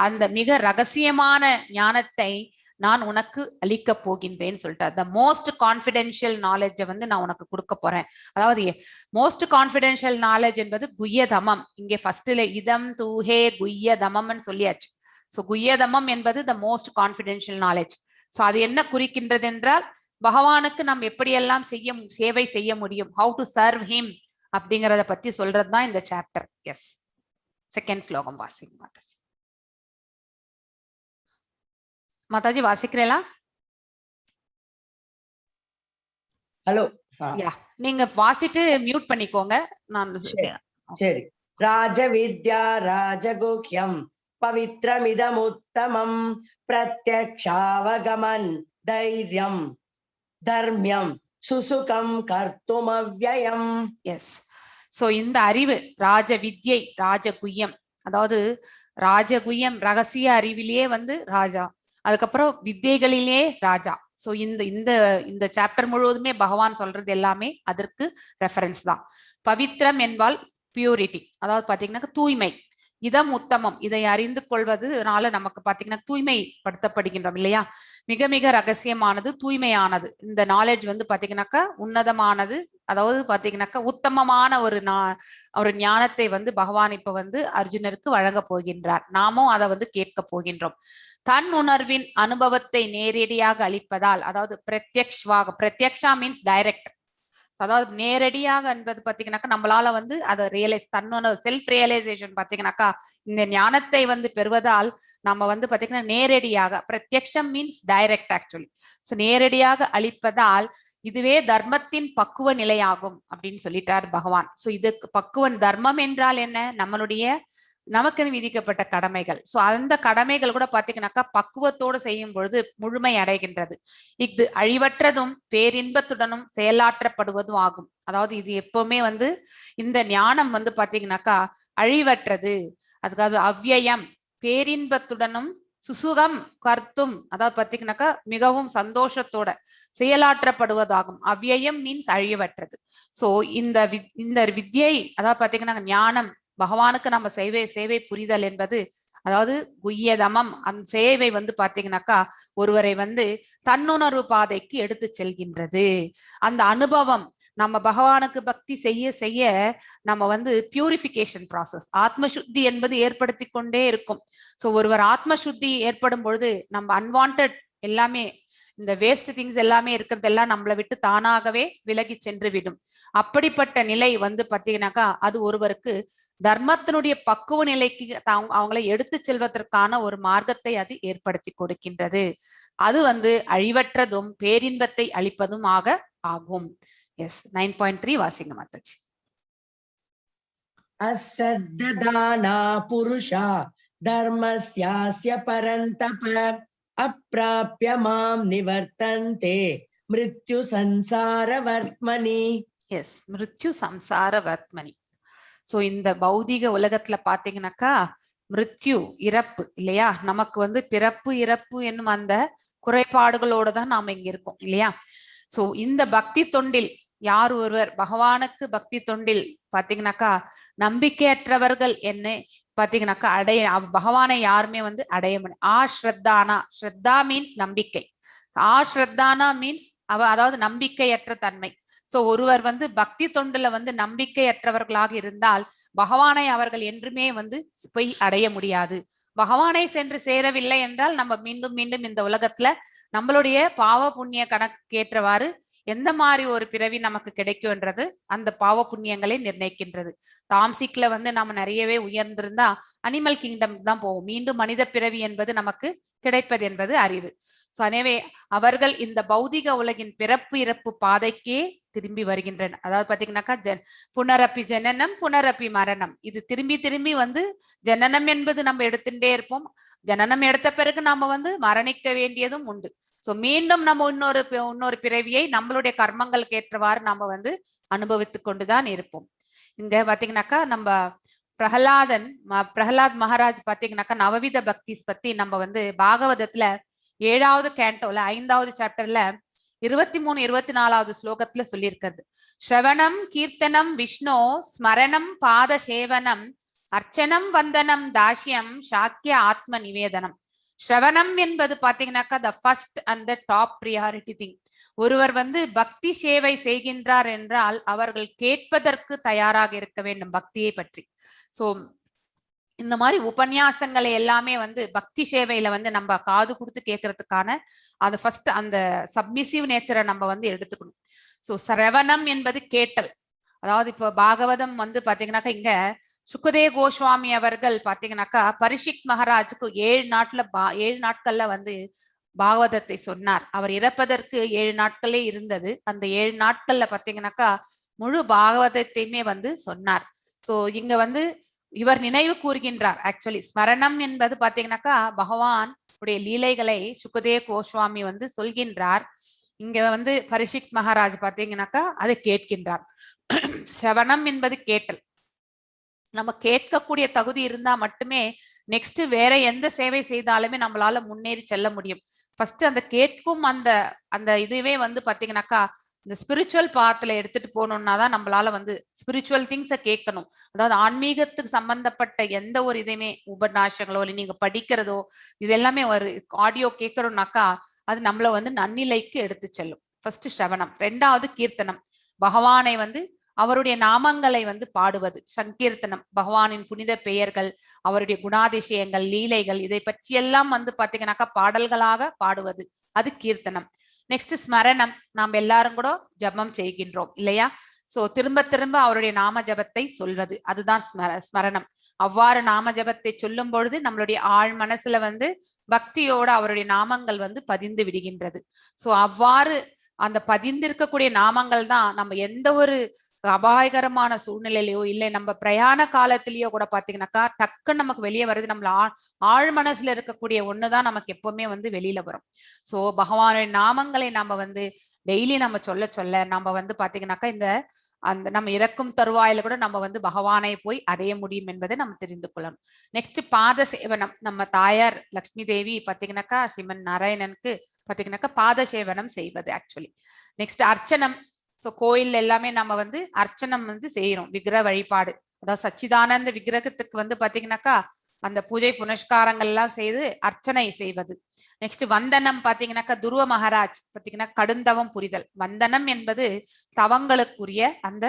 அந்த மிக ரகசியமான ஞானத்தை நான் உனக்கு அளிக்க போகின்றேன்னு சொல்லிட்டார். த மோஸ்ட் கான்பிடென்ஷியல் நாலேஜை வந்து நான் உனக்கு கொடுக்க போறேன். அதாவது மோஸ்ட் கான்பிடென்ஷியல் நாலேஜ் என்பது குய்யதமம். இங்கே ஃபர்ஸ்ட்ல இதம் தூஹே குய்யதமம்னு சொல்லியாச்சு. சோ குய்யதமம் என்பது the most confidential knowledge. So அது என்ன குறிக்கின்றது என்றால், பகவானுக்கு நாம் எப்படியெல்லாம் சேவை செய்ய முடியும், ஹவு டு சர்வ் ஹிம் அப்படிங்கறத பத்தி சொல்றதுதான் இந்த சாப்டர். எஸ், செகண்ட் ஸ்லோகம் வாசிங்க மாதாஜி. மாதாஜி வாசிக்கிறீங்களா? ஹலோ, யா, நீங்க வாசிட்டு மியூட் பண்ணிக்கோங்க. நான் சரி. ராஜவித்யா ராஜகுஹ்யம் பவித்ரமிதமுத்தமம் பிரத்யக்ஷாவகமன் தைரியம் தர்மியம் சுசுகம் கர்த்துமவ்யயம். எஸ், சோ இந்த அறிவு ராஜவித்யை ராஜகுஹ்யம், அதாவது ராஜகுஹ்யம் ரகசிய அறிவிலேயே வந்து ராஜா, அதுக்கப்புறம் வித்யைகளிலே ராஜா. சோ இந்த இந்த இந்த சாப்டர் முழுவதுமே பகவான் சொல்றது எல்லாமே அதற்கு ரெஃபரன்ஸ் தான். பவித்ரம் என்பால் பியூரிட்டி, அதாவது பாத்தீங்கன்னா தூய்மை. இதம் உத்தமம், இதை அறிந்து கொள்வதுனால நமக்கு பாத்தீங்கன்னா தூய்மைப்படுத்தப்படுகின்றோம் இல்லையா. மிக மிக ரகசியமானது, தூய்மையானது. இந்த நாலேஜ் வந்து பாத்தீங்கன்னாக்கா உன்னதமானது, அதாவது பாத்தீங்கன்னாக்கா உத்தமமான ஒரு ஞானத்தை வந்து பகவான் இப்ப வந்து அர்ஜுனருக்கு வழங்க போகின்றார். நாமும் அதை வந்து கேட்க போகின்றோம். தன் உணர்வின் அனுபவத்தை நேரடியாக அளிப்பதால், அதாவது பிரத்யக்ஷ்வாக, பிரத்யக்ஷா மீன்ஸ் டைரக்ட், அதாவது நேரடியாக என்பது பாத்தீங்கன்னாக்கா நம்மளால வந்து அதை ரியலைஸ் தன்னோட செல்ஃப் ரியலைசேஷன் பாத்தீங்கன்னாக்கா இந்த ஞானத்தை வந்து பெறுவதால் நம்ம வந்து பாத்தீங்கன்னா நேரடியாக, பிரத்யக்ஷம் மீன்ஸ் டைரக்ட் ஆக்சுவலி. சோ நேரடியாக அளிப்பதால் இதுவே தர்மத்தின் பக்குவ நிலையாகும் அப்படின்னு சொல்லிட்டார் பகவான். சோ இதுக்கு பக்குவன், தர்மம் என்றால் என்ன, நம்மளுடைய நமக்குன்னு விதிக்கப்பட்ட கடமைகள். சோ அந்த கடமைகள் கூட பாத்தீங்கன்னாக்கா பக்குவத்தோடு செய்யும் பொழுது முழுமை அடைகின்றது. இது அழிவற்றதும் பேரின்பத்துடனும் செயலாற்றப்படுவதும் ஆகும். அதாவது இது எப்பவுமே வந்து இந்த ஞானம் வந்து பாத்தீங்கன்னாக்கா அழிவற்றது, அதுக்காக அவ்யயம், பேரின்பத்துடனும் சுசுகம் கர்த்தும், அதாவது பாத்தீங்கன்னாக்கா மிகவும் சந்தோஷத்தோட செயலாற்றப்படுவதாகும். அவ்யயம் மீன்ஸ் அழிவற்றது. சோ இந்த வித்யை, அதாவது பாத்தீங்கன்னா ஞானம், பகவானுக்கு நம்ம சேவை புரிதல் என்பது அதாவது குய்யதமம் அந்த சேவை வந்து பாத்தீங்கன்னாக்கா ஒருவரை வந்து தன்னுணர்வு பாதைக்கு எடுத்து செல்கின்றது. அந்த அனுபவம் நம்ம பகவானுக்கு பக்தி செய்ய செய்ய நம்ம வந்து பியூரிஃபிகேஷன் ப்ராசஸ், ஆத்ம சுத்தி என்பது ஏற்படுத்தி கொண்டே இருக்கும். ஸோ ஒருவர் ஆத்ம சுத்தி ஏற்படும் பொழுது நம்ம அன்வான்ட் எல்லாமே, இந்த வேஸ்ட் திங்ஸ் எல்லாமே இருக்கிறதெல்லாம் நம்மளை விட்டு தானாகவே விலகி சென்று விடும். அப்படிப்பட்ட நிலை வந்து பாத்தீங்கன்னாக்கா அது ஒருவருக்கு தர்மத்தினுடைய பக்குவ நிலைக்கு அவங்களை எடுத்து செல்வதற்கான ஒரு மார்க்கத்தை அது ஏற்படுத்தி கொடுக்கின்றது. அது வந்து அழிவற்றதும் பேரின்பத்தை அளிப்பதும் ஆகும். எஸ், 9.3 வாசிங்க மாதாஜி. அஸ்ரத்ததானா புருஷா தர்மஸ்யாஸ்ய பரந்தப அப்ராப்ய மாம் நிவர்த்தந்தே மிருத்யு சம்சார வர்த்மனி. எஸ், மிருத்யு சம்சார வர்த்மனி. சோ இந்த பௌதிக உலகத்துல பாத்தீங்கன்னாக்கா மிருத்யு இறப்பு இல்லையா, நமக்கு வந்து பிறப்பு இறப்பு என்னும் அந்த குறைபாடுகளோட தான் நாம இங்க இருக்கோம் இல்லையா. சோ இந்த பக்தி தொண்டில் யார் ஒருவர் பகவானுக்கு பக்தி தொண்டில் பாத்தீங்கன்னாக்கா நம்பிக்கையற்றவர்கள் என்ன பாத்தீங்கன்னாக்கா பகவானை யாருமே வந்து அடைய முடியும். ஸ்ரத்தானா, ஸ்ரத்தா மீன்ஸ் நம்பிக்கை, ஸ்ரத்தானா மீன்ஸ் அதாவது நம்பிக்கையற்ற தன்மை. சோ ஒருவர் வந்து பக்தி தொண்டுல வந்து நம்பிக்கையற்றவர்களாக இருந்தால் பகவானை அவர்கள் என்றுமே வந்து போய் அடைய முடியாது. பகவானை சென்று சேரவில்லை என்றால் நம்ம மீண்டும் மீண்டும் இந்த உலகத்துல நம்மளுடைய பாவ புண்ணிய கணக்கு ஏற்றவாறு எந்த மாதிரி ஒரு பிறவி நமக்கு கிடைக்கும்ன்றது அந்த பாவ புண்ணியங்களை நிர்ணயிக்கின்றது. தாம்சிக்ல வந்து நம்ம நிறையவே உயர்ந்திருந்தா அனிமல் கிங்டம் தான் போவோம், மீண்டும் மனித பிறவி என்பது நமக்கு கிடைப்பது என்பது அரிது. சோ எனவே அவர்கள் இந்த பௌதிக உலகின் பிறப்பு இறப்பு பாதைக்கே திரும்பி வருகின்றனர். அதாவது பாத்தீங்கன்னாக்கா புனரப்பி ஜனனம் புனரப்பி மரணம், இது திரும்பி திரும்பி வந்து ஜனனம் என்பது நம்ம எடுத்துட்டே இருப்போம். ஜனனம் எடுத்த பிறகு நாம வந்து மரணிக்க வேண்டியதும் உண்டு. சோ மீண்டும் நம்ம இன்னொரு பிறவியை நம்மளுடைய கர்மங்களுக்கு ஏற்றவாறு நம்ம வந்து அனுபவித்து கொண்டுதான் இருப்போம். இங்க பாத்தீங்கன்னாக்கா நம்ம பிரகலாத் மகாராஜ் பாத்தீங்கன்னாக்கா நவவித பக்திஸ் பத்தி நம்ம வந்து பாகவதத்துல 7வது கேண்டோல 5வது சாப்டர்ல 23, 24வது ஸ்லோகத்துல சொல்லியிருக்கிறது. ஸ்ரவணம் கீர்த்தனம் விஷ்ணு ஸ்மரணம் பாத சேவனம் அர்ச்சனம் வந்தனம் தாஷ்யம் சாக்கிய ஆத்ம நிவேதனம். ஸ்ரவணம் என்பது பாத்தீங்கன்னாக்கா the first and the top priority thing. ஒருவர் வந்து பக்தி சேவை செய்கின்றார் என்றால் அவர்கள் கேட்பதற்கு தயாராக இருக்க வேண்டும் பக்தியை பற்றி. சோ இந்த மாதிரி உபன்யாசங்களை எல்லாமே வந்து பக்தி சேவையில வந்து நம்ம காது கொடுத்து கேட்கறதுக்கான அது ஃபர்ஸ்ட் அந்த சப்மிசிவ் நேச்சரை நம்ம வந்து எடுத்துக்கணும். சோ சிரவணம் என்பது கேட்டல். அதாவது இப்போ பாகவதம் வந்து பாத்தீங்கன்னாக்கா இங்க சுகதேவ கோஸ்வாமி அவர்கள் பாத்தீங்கன்னாக்கா பரிஷித் மகாராஜுக்கு 7 நாட்கள்ல வந்து பாகவதத்தை சொன்னார். அவர் இறப்பதற்கு 7 நாட்களே இருந்தது. அந்த 7 நாட்கள்ல பாத்தீங்கன்னாக்கா முழு பாகவதத்தையுமே வந்து சொன்னார். சோ இங்க வந்து இவர் நினைவு கூறுகின்றார். ஆக்சுவலி ஸ்மரணம் என்பது பாத்தீங்கன்னாக்கா பகவான் உடைய லீலைகளை சுகதேவ கோஸ்வாமி வந்து சொல்கின்றார். இங்க வந்து பரிஷித் மகாராஜ் பாத்தீங்கன்னாக்கா அதை கேட்கின்றார். சிரவணம் என்பது கேட்டல். நம்ம கேட்கக்கூடிய தகுதி இருந்தா மட்டுமே நெக்ஸ்ட் வேற எந்த சேவை செய்தாலுமே நம்மளால முன்னேறி செல்ல முடியும். ஃபர்ஸ்ட் அந்த கேட்கும் அந்த இதுவே வந்து பாத்தீங்கன்னாக்கா இந்த ஸ்பிரிச்சுவல் பாத்துல எடுத்துட்டு போகணும்னா தான் நம்மளால வந்து ஸ்பிரிச்சுவல் திங்ஸை கேட்கணும். அதாவது ஆன்மீகத்துக்கு சம்பந்தப்பட்ட எந்த ஒரு இதையுமே உபநாசங்களோ இல்லை நீங்க படிக்கிறதோ இது எல்லாமே ஒரு ஆடியோ கேட்கறோம்னாக்கா அது நம்மள வந்து நன்னிலைக்கு எடுத்து செல்லும். ஃபர்ஸ்ட் ஸ்ரவணம். 2வது கீர்த்தனம், பகவானை வந்து அவருடைய நாமங்களை வந்து பாடுவது. சங்கீர்த்தனம், பகவானின் புனித பெயர்கள், அவருடைய குணாதிசயங்கள், லீலைகள், இதை பற்றியெல்லாம் வந்து பாத்தீங்கன்னாக்கா பாடல்களாக பாடுவது, அது கீர்த்தனம். நெக்ஸ்ட் ஸ்மரணம், நாம் எல்லாரும் கூட ஜபம் செய்கின்றோம் இல்லையா. சோ திரும்ப திரும்ப அவருடைய நாம ஜபத்தை சொல்வது, அதுதான் ஸ்மரணம். அவ்வாறு நாம ஜபத்தை சொல்லும் பொழுது நம்மளுடைய ஆழ் மனசுல வந்து பக்தியோட அவருடைய நாமங்கள் வந்து பதிந்து விடுகின்றது. சோ அவ்வாறு அந்த பதிந்திருக்கக்கூடிய நாமங்கள் தான் நம்ம எந்த ஒரு அபாயகரமான சூழ்நிலையிலயோ இல்லை நம்ம பிரயாண காலத்திலயோ கூட பாத்தீங்கன்னாக்கா டக்குன்னு நமக்கு வெளியே வருது. நம்மள ஆழ் மனசுல இருக்கக்கூடிய ஒண்ணுதான் நமக்கு எப்பவுமே வந்து வெளியில வரும். சோ பகவானுடைய நாமங்களை நம்ம வந்து டெய்லி நம்ம சொல்ல சொல்ல நம்ம வந்து பாத்தீங்கன்னாக்கா அந்த நம்ம இறக்கும் தருவாயில கூட நம்ம வந்து பகவானை போய் அடைய முடியும் என்பதை நம்ம தெரிந்து கொள்ளணும். நெக்ஸ்ட் பாத சேவனம். நம்ம தாயார் லக்ஷ்மி தேவி பாத்தீங்கன்னாக்கா ஸ்ரீமன் நாராயணனுக்கு பாத்தீங்கன்னாக்கா பாத சேவனம் செய்வது ஆக்சுவலி. நெக்ஸ்ட் அர்ச்சனம். சோ கோயில் எல்லாமே நம்ம வந்து அர்ச்சனம் வந்து செய்யறோம், விக்கிரக வழிபாடு. அதாவது சச்சிதானந்த விக்கிரகத்துக்கு வந்து பாத்தீங்கன்னாக்கா அந்த பூஜை புனஸ்காரங்கள் எல்லாம் செய்து அர்ச்சனை செய்வது. நெக்ஸ்ட் வந்தனம் பாத்தீங்கன்னாக்கா துருவ மகாராஜ் பாத்தீங்கன்னா கடுந்தவம் புரிதல். வந்தனம் என்பது தவங்களுக்குரிய அந்த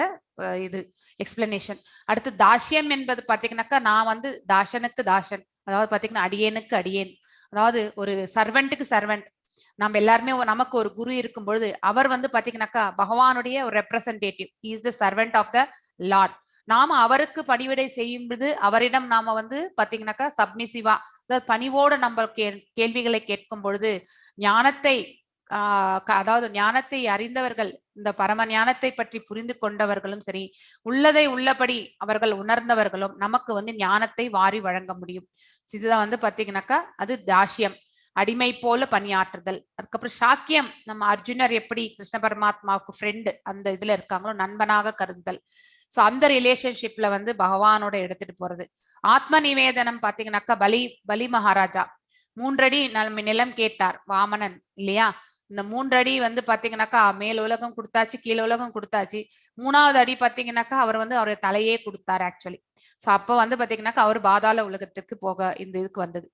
இது எக்ஸ்பிளனேஷன். அடுத்து தாசியம் என்பது பாத்தீங்கன்னாக்கா நான் வந்து தாசனுக்கு தாசன், அதாவது பாத்தீங்கன்னா அடியேனுக்கு அடியேன், அதாவது ஒரு சர்வெண்ட்டுக்கு சர்வெண்ட். நம்ம எல்லாருமே நமக்கு ஒரு குரு இருக்கும் பொழுது அவர் வந்து பாத்தீங்கன்னாக்கா பகவானுடைய ஒரு representative, is the servant of the lord. நாம அவருக்கு பணிவிடை செய்யும் பொழுது அவரிடம் நாம வந்து பாத்தீங்கன்னாக்கா சப்மிசிவா, அதாவது பணிவோடு நம்ம கேள்விகளை கேட்கும் பொழுது ஞானத்தை அதாவது ஞானத்தை அறிந்தவர்கள், இந்த பரம ஞானத்தை பற்றி புரிந்து கொண்டவர்களும் சரி, உள்ளதை உள்ளபடி அவர்கள் உணர்ந்தவர்களும் நமக்கு வந்து ஞானத்தை வாரி வழங்க முடியும். இதுதான் வந்து பாத்தீங்கன்னாக்கா அது தாஷ்யம், அடிமை போல பணியாற்றுதல். அதுக்கப்புறம் சாக்கியம், நம்ம அர்ஜுனர் எப்படி கிருஷ்ண பரமாத்மாவுக்கு ஃப்ரெண்டு அந்த இதுல இருக்காங்களோ நண்பனாக கருதுதல். சோ அந்த ரிலேஷன்ஷிப்ல வந்து பகவானோட எடுத்துட்டு போறது. ஆத்ம நிவேதனம் பாத்தீங்கன்னாக்கா பலி மகாராஜா 3 அடி நிலம் கேட்டார் வாமனன் இல்லையா. இந்த 3 அடி வந்து பாத்தீங்கன்னாக்கா மேல் உலகம் கொடுத்தாச்சு, கீழ் உலகம் கொடுத்தாச்சு. 3வது அடி பாத்தீங்கன்னாக்கா அவர் வந்து அவருடைய தலையே கொடுத்தாரு ஆக்சுவலி. சோ அப்ப வந்து பாத்தீங்கன்னாக்கா அவர் பாதாள உலகத்துக்கு போக இந்த இதுக்கு வந்தது.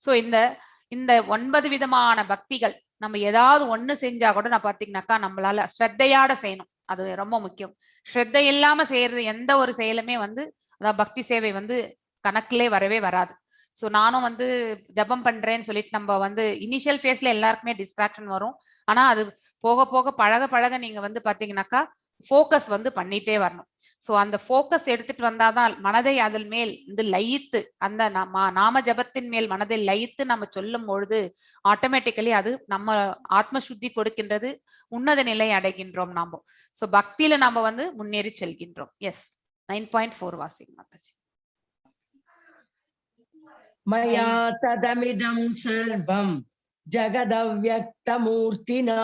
சோ இந்த 9 விதமான பக்திகள் நம்ம ஏதாவது ஒண்ணு செஞ்சா கூட நான் பாத்தீங்கன்னாக்கா நம்மளால ஸ்ரத்தையோட செய்யணும், அது ரொம்ப முக்கியம். ஸ்ரத்தை இல்லாம செய்யறது எந்த ஒரு செயலுமே வந்து அதாவது பக்தி சேவை வந்து கணக்கிலே வரவே வராது. ஸோ நானும் வந்து ஜபம் பண்றேன்னு சொல்லிட்டு நம்ம வந்து இனிஷியல் ஃபேஸ்ல எல்லாருக்குமே டிஸ்ட்ராக்ஷன் வரும். ஆனா அது போக போக பழக நீங்க வந்து பாத்தீங்கன்னாக்கா ஃபோக்கஸ் வந்து பண்ணிட்டே வரணும். ஸோ அந்த ஃபோக்கஸ் எடுத்துட்டு வந்தாதான் மனதை அதில் மேல் வந்து லயித்து, அந்த நாம ஜபத்தின் மேல் மனதை லயித்து நம்ம சொல்லும் பொழுது ஆட்டோமேட்டிக்கலி அது நம்ம ஆத்ம சுத்தி கொடுக்கின்றது, உன்னத நிலை அடைகின்றோம் நாம. ஸோ பக்தியில நம்ம வந்து முன்னேறி செல்கின்றோம். எஸ் 9.4 வாசிங்க மாதாஜி. मया तदमिदं सर्वं जगदव्यक्तमूर्तिना